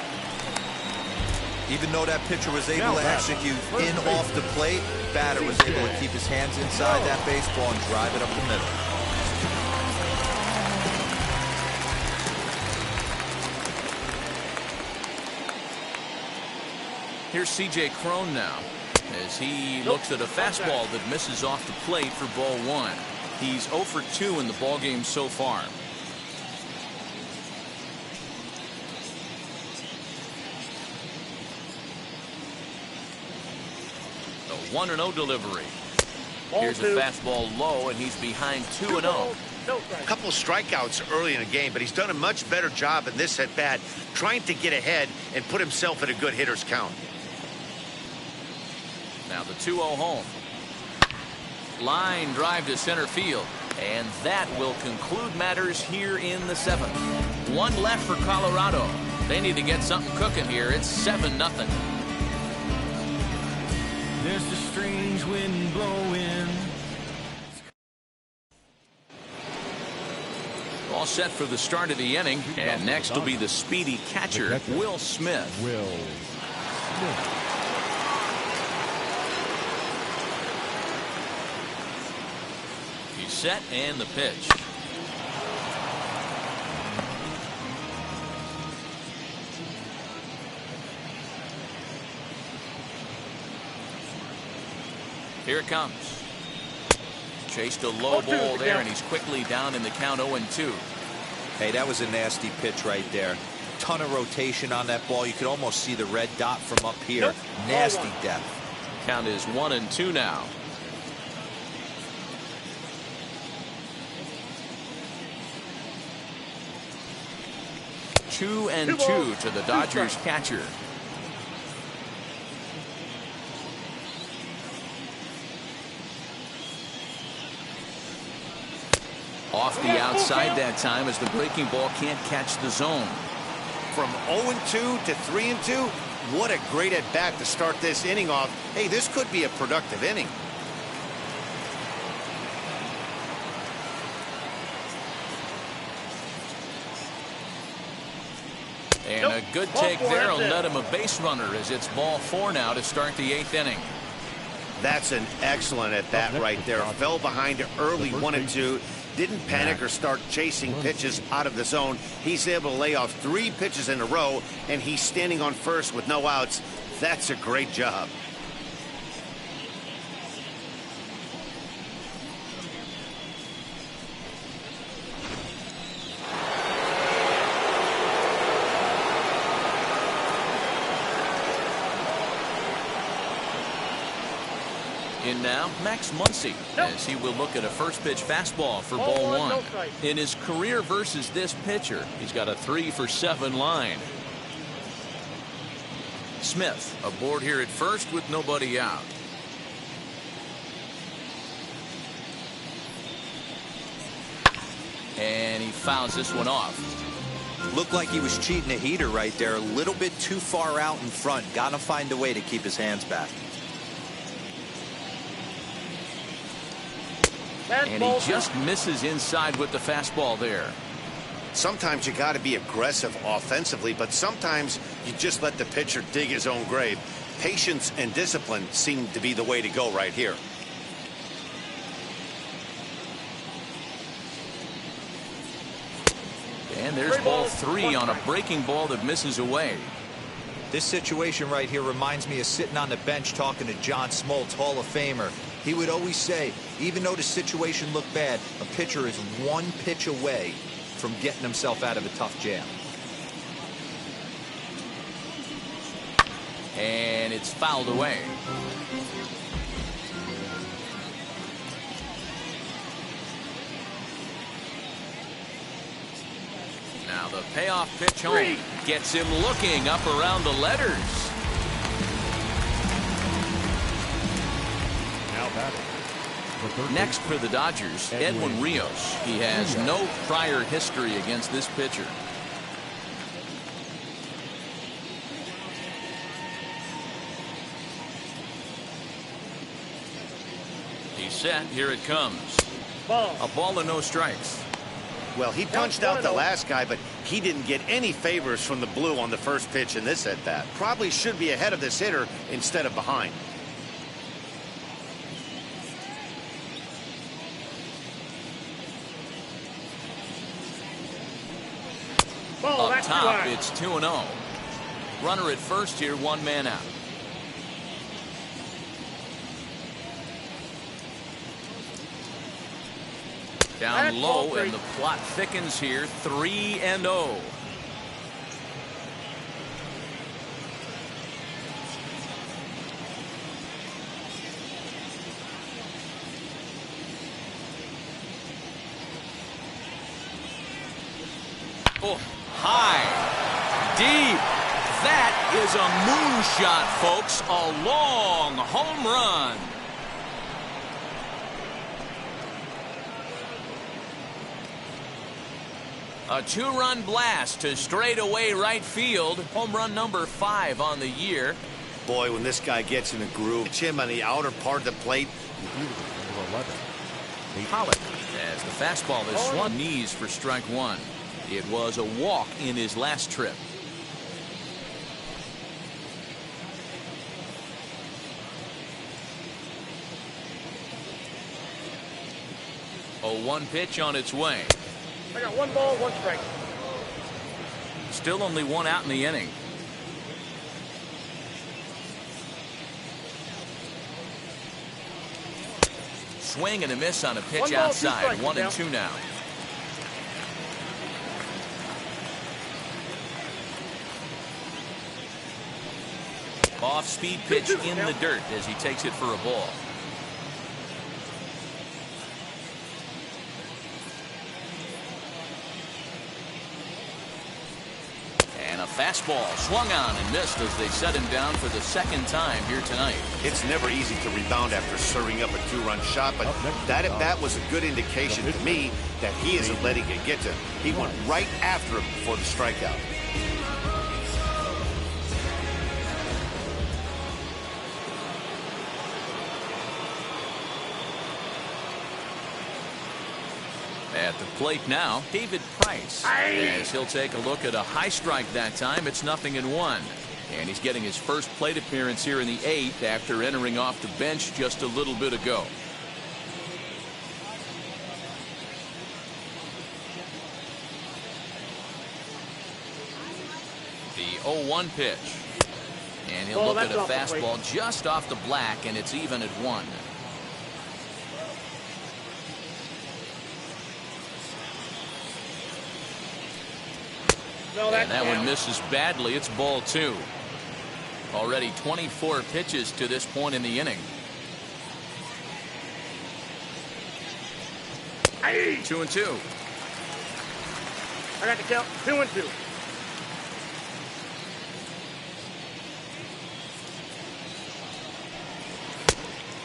Even though that pitcher was able to execute in off the plate, batter was able to keep his hands inside that baseball and drive it up the middle. Here's C.J. Cron now as he looks at a fastball that misses off the plate for ball 1. He's 0 for 2 in the ballgame so far. The 1-0 delivery. Here's a fastball low, and he's behind 2-0. A couple of strikeouts early in the game, but he's done a much better job in this at bat, trying to get ahead and put himself in a good hitter's count. Now the 2-0 home. Line drive to center field, and that will conclude matters here in the 7th. 1 left for Colorado. They need to get something cooking here. It's 7-0. There's a strange wind blowing. All set for the start of the inning, and next will be the speedy catcher, Will Smith. He's set, and the pitch. Here it comes. Chased a low ball there, and he's quickly down in the count 0-2. Hey, that was a nasty pitch right there. Ton of rotation on that ball. You could almost see the red dot from up here. Nasty depth. Count is 1-2 now. Two and two to the Dodgers catcher. Off the outside that time as the breaking ball can't catch the zone. From 0-2 to 3-2, what a great at bat to start this inning off. Hey, this could be a productive inning. And a good take there will net him a base runner as it's ball 4 now to start the 8th inning. That's an excellent at bat right there. Fell behind early 1-2. Didn't panic or start chasing pitches out of the zone. He's able to lay off 3 pitches in a row, and he's standing on first with no outs. That's a great job. In now, Max Muncy, as he will look at a first pitch fastball for ball 1. In his career versus this pitcher, he's got a 3-for-7 line. Smith aboard here at first with nobody out. And he fouls this one off. Looked like he was cheating a heater right there. A little bit too far out in front. Got to find a way to keep his hands back. And he just misses inside with the fastball there. Sometimes you got to be aggressive offensively, but sometimes you just let the pitcher dig his own grave. Patience and discipline seem to be the way to go right here. And there's ball 3 on a breaking ball that misses away. This situation right here reminds me of sitting on the bench talking to John Smoltz, Hall of Famer. He would always say, even though the situation looked bad, a pitcher is 1 pitch away from getting himself out of a tough jam. And it's fouled away. Now the payoff pitch home gets him looking up around the letters. Next for the Dodgers, Edwin Rios. He has no prior history against this pitcher. He's set. Here it comes. A ball and no strikes. Well, he punched out the last guy, but he didn't get any favors from the blue on the first pitch in this at bat. Probably should be ahead of this hitter instead of behind. Up top, it's 2-0. Runner at first here, 1 man out. Down low, and the plot thickens here, 3-0. Oh, high, deep. That is a moonshot, folks. A long home run. A 2-run blast to straightaway right field. Home run number 5 on the year. Boy, when this guy gets in a groove, hit him on the outer part of the plate. Number 11. Pollock as the fastball is swung knees for strike one. It was a walk in his last trip. 0-1 pitch on its way. I got 1 ball, 1 strike. Still only 1 out in the inning. Swing and a miss on a pitch 1 ball, 2 outside. strikes 1-2 now. Off-speed pitch in the dirt as he takes it for a ball. And a fastball swung on and missed as they set him down for the 2nd time here tonight. It's never easy to rebound after serving up a 2-run shot, but that at bat was a good indication to me that he isn't letting it get to him. He went right after him for the strikeout. At the plate now, David Price. As he'll take a look at a high strike that time. It's 0-1. And he's getting his first plate appearance here in the 8th after entering off the bench just a little bit ago. The 0-1 pitch. And he'll look at a fastball just off the black, and it's even at 1. And that one misses badly. It's ball 2. Already 24 pitches to this point in the inning. 2-2. I got the count. 2-2.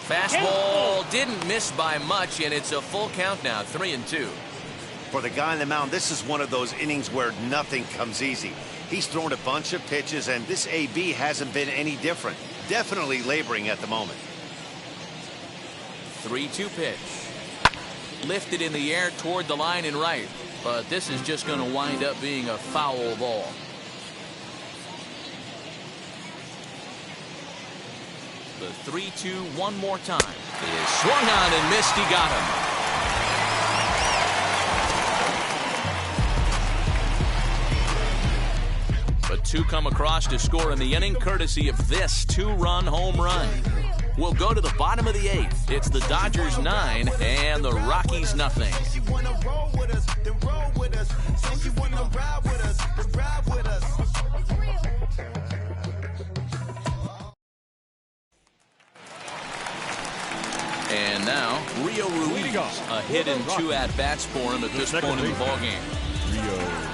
Fastball didn't miss by much, and it's a full count now. 3-2. For the guy on the mound, this is one of those innings where nothing comes easy. He's thrown a bunch of pitches, and this AB hasn't been any different. Definitely laboring at the moment. 3-2 pitch. Lifted in the air toward the line and right, but this is just going to wind up being a foul ball. The 3-2 one more time. Is swung on and missed. He got him. But 2 come across to score in the inning, courtesy of this 2-run home run. We'll go to the bottom of the 8th. It's the Dodgers 9 and the Rockies nothing. And now, Rio Ruiz, a hit and 2 at-bats for him at this point in the ballgame. Rio Ruiz.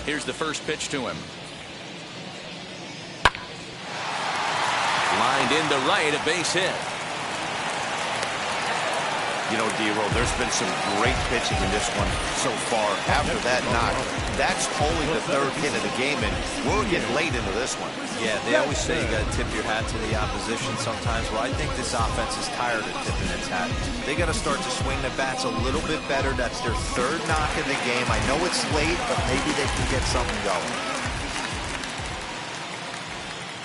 Here's the first pitch to him. Lined into right, a base hit. You know, D-Roll, there's been some great pitching in this one so far. After that knock, that's only the 3rd hit of the game, and we're getting late into this one. Yeah, they always say you got to tip your hat to the opposition sometimes. Well, I think this offense is tired of tipping its hat. They got to start to swing the bats a little bit better. That's their 3rd knock in the game. I know it's late, but maybe they can get something going.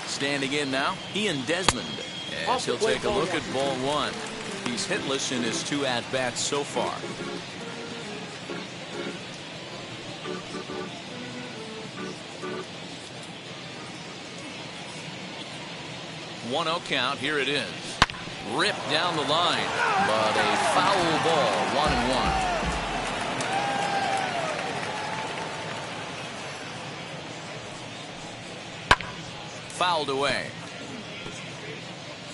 Standing in now, Ian Desmond, as he'll take a look at ball 1. He's hitless in his 2 at-bats so far. One-0 count. Here it is. Ripped down the line, but a foul ball. 1-1. Fouled away.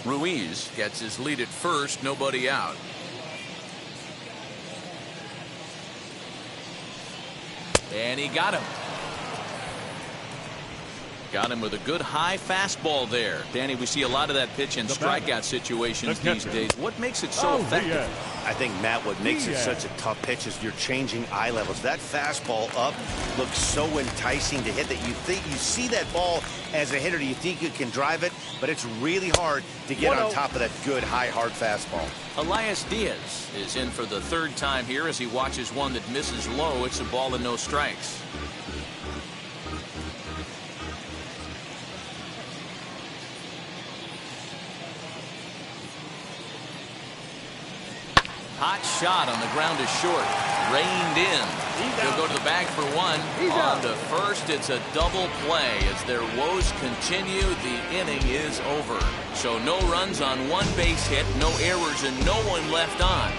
Ruiz gets his lead at first, nobody out. And he got him. Got him with a good high fastball there. Danny, we see a lot of that pitch in strikeout situations these days. What makes it so effective? I think, Matt, what makes it such a tough pitch is you're changing eye levels. That fastball up looks so enticing to hit that you think you see that ball as a hitter. You think you can drive it, but it's really hard to get on top of that good, high, hard fastball. Elias Diaz is in for the third time here as he watches one that misses low. It's a ball and no strikes. Hot shot on the ground is short. Reined in. He'll go to the bag for one. On to first, it's a double play. As their woes continue, the inning is over. So no runs on one base hit, no errors, and no one left on.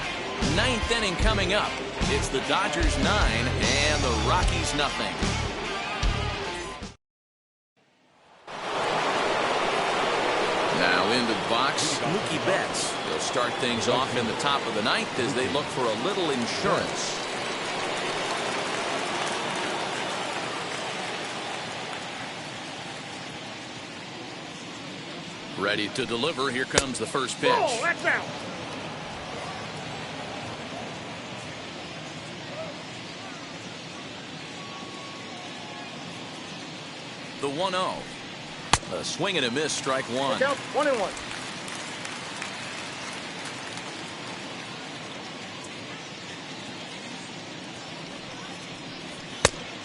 Ninth inning coming up. It's the Dodgers 9 and the Rockies nothing. Now into the box, Mookie Betts. They'll start things off in the top of the ninth as they look for a little insurance. Ready to deliver. Here comes the first pitch. Oh, that's out. The 1-0. A swing and a miss, strike one. Count 1-1.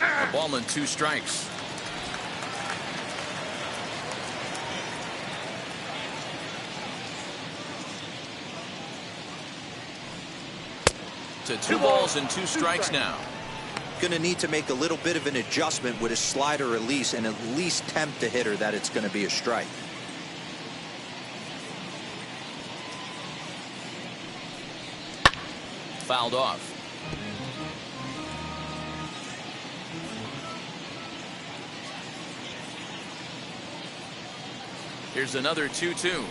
A ball and 2 strikes. To 2 balls and 2 strikes now. Going to need to make a little bit of an adjustment with his slider release and at least tempt the hitter that it's going to be a strike. Fouled off. Here's another 2-2.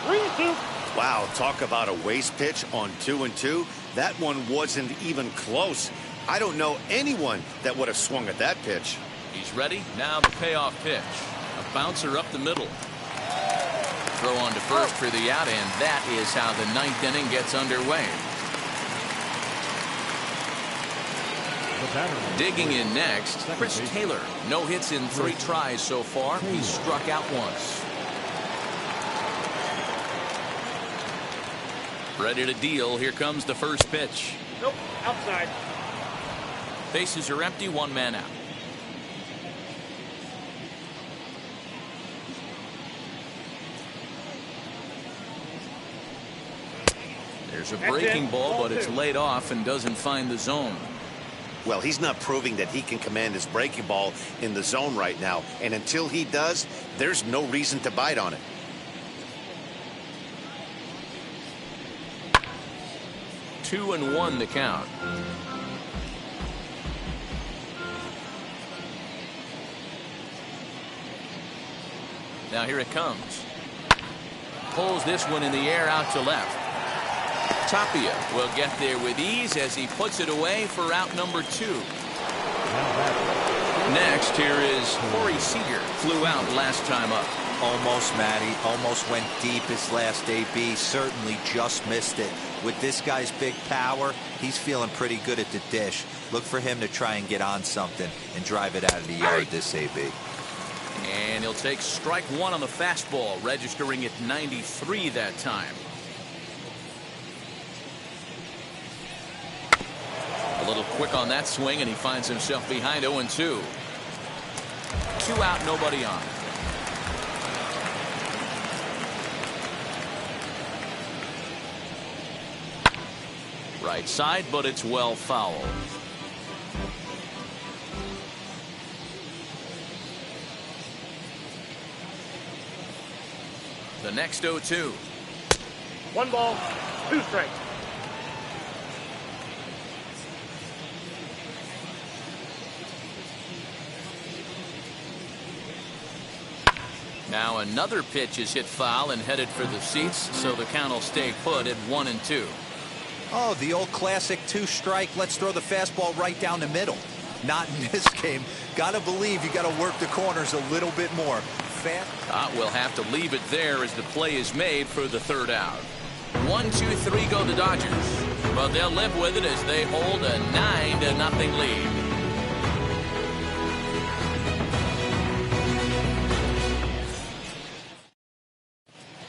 3-2. Wow, talk about a waste pitch on 2-2. That one wasn't even close. I don't know anyone that would have swung at that pitch. He's ready. Now the payoff pitch. A bouncer up the middle. Throw on to first for the out, and that is how the 9th inning gets underway. Digging in next, Chris Taylor. No hits in 3 tries so far. He's struck out once. Ready to deal. Here comes the first pitch. Nope, outside. Bases are empty, 1 man out. There's a breaking ball, but it's laid off and doesn't find the zone. Well, he's not proving that he can command his breaking ball in the zone right now. And until he does, there's no reason to bite on it. Two and 1 the count. Now here it comes. Pulls this one in the air out to left. Tapia will get there with ease as he puts it away for out number 2. Next, here is Corey Seager. Flew out last time up. Almost, Matty. Almost went deep his last AB. Certainly just missed it. With this guy's big power, he's feeling pretty good at the dish. Look for him to try and get on something and drive it out of the yard this AB. And he'll take strike 1 on the fastball, registering at 93 that time. A little quick on that swing, and he finds himself behind 0-2. 2 out, nobody on. Right side, but it's well fouled. The next 0-2. 1 ball, 2 strikes. Now another pitch is hit foul and headed for the seats, so the count will stay put at 1-2. Oh, the old classic 2 strike. Let's throw the fastball right down the middle. Not in this game. Got to believe you got to work the corners a little bit more. We'll have to leave it there as the play is made for the third out. 1, 2, 3 go the Dodgers. But they'll live with it as they hold a 9-0 lead.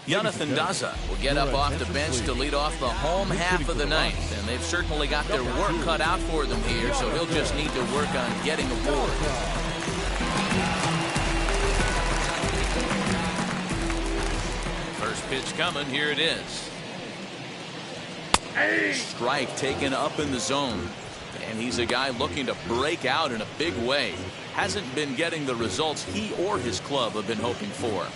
Jonathan Daza will get up off the bench to lead off the home half of the ninth. And they've certainly got their work cut out for them here, so he'll just need to work on getting aboard. First pitch coming. Here it is. Strike taken up in the zone. And he's a guy looking to break out in a big way. Hasn't been getting the results he or his club have been hoping for.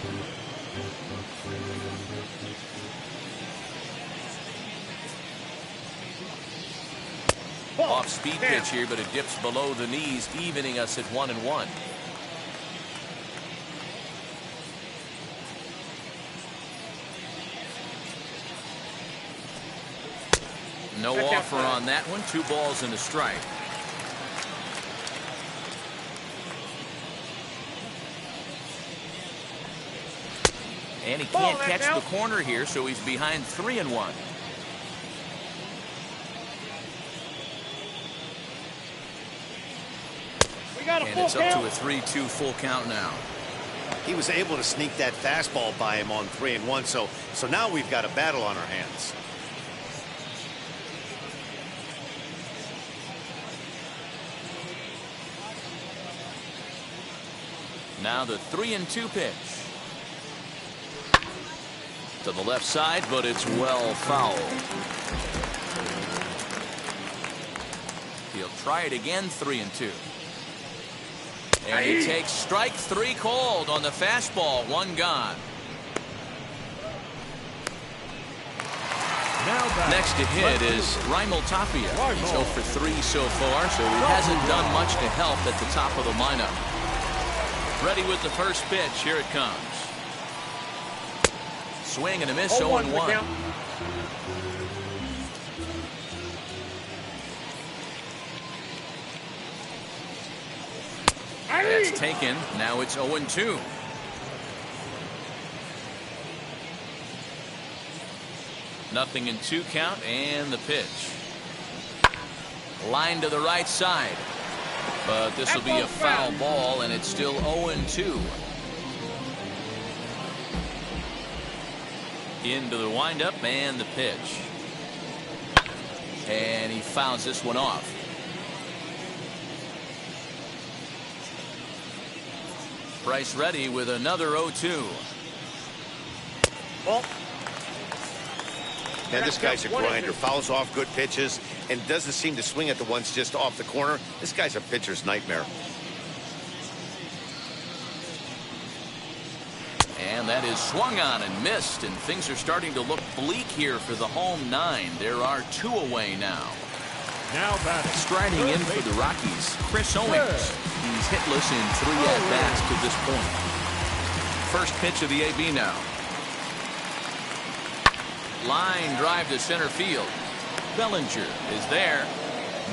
Off-speed pitch here, but it dips below the knees, evening us at 1-1. No offer on that one. 2 balls and a strike. And he can't catch the corner here, so he's behind 3-1. And it's up to a 3-2 full count now. He was able to sneak that fastball by him on 3-1, so now we've got a battle on our hands. Now the 3-2 pitch. To the left side, but it's well fouled. He'll try it again, 3-2. And he takes strike 3 called on the fastball. 1 gone. Next to hit is Raimel Tapia. He's 0 for 3 so far, so he hasn't done much to help at the top of the lineup. Ready with the first pitch. Here it comes. Swing and a miss. 0-1. That's taken. Now it's 0-2. Nothing in 2 count, and the pitch. Line to the right side. But this will be a foul ball, and it's still 0-2. Into the windup and the pitch. And he fouls this one off. Price ready with another 0-2. Ball. Now this guy's a grinder. Fouls off good pitches and doesn't seem to swing at the ones just off the corner. This guy's a pitcher's nightmare. And that is swung on and missed, and things are starting to look bleak here for the home 9. There are 2 away now. Now batting. Striding in for the Rockies, Chris Owings. He's hitless in 3 at-bats to this point. First pitch of the AB now. Line drive to center field. Bellinger is there.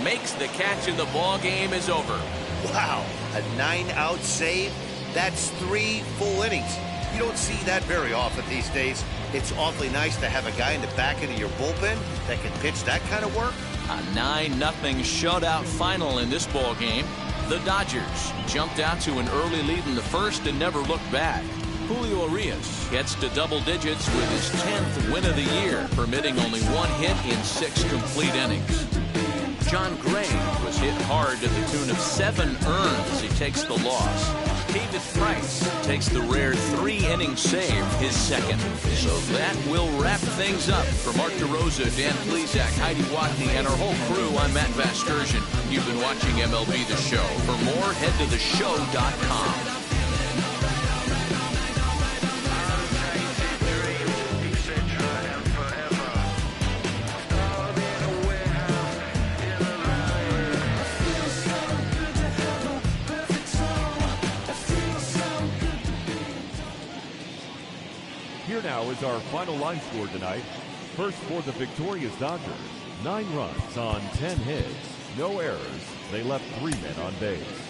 Makes the catch, and the ball game is over. Wow, a 9-out save. That's 3 full innings. You don't see that very often these days. It's awfully nice to have a guy in the back end of your bullpen that can pitch that kind of work. A 9-0 shutout final in this ball game. The Dodgers jumped out to an early lead in the first and never looked back. Julio Urias gets to double digits with his 10th win of the year, permitting only 1 hit in 6 complete innings. John Gray was hit hard to the tune of 7 earned as he takes the loss. David Price takes the rare 3-inning save, his second. So that will wrap things up. For Mark DeRosa, Dan Plesac, Heidi Watney, and our whole crew, I'm Matt Vasgersian. You've been watching MLB The Show. For more, head to theshow.com. Here now is our final line score tonight. First for the victorious Dodgers, 9 runs on 10 hits, no errors, They left 3 men on base.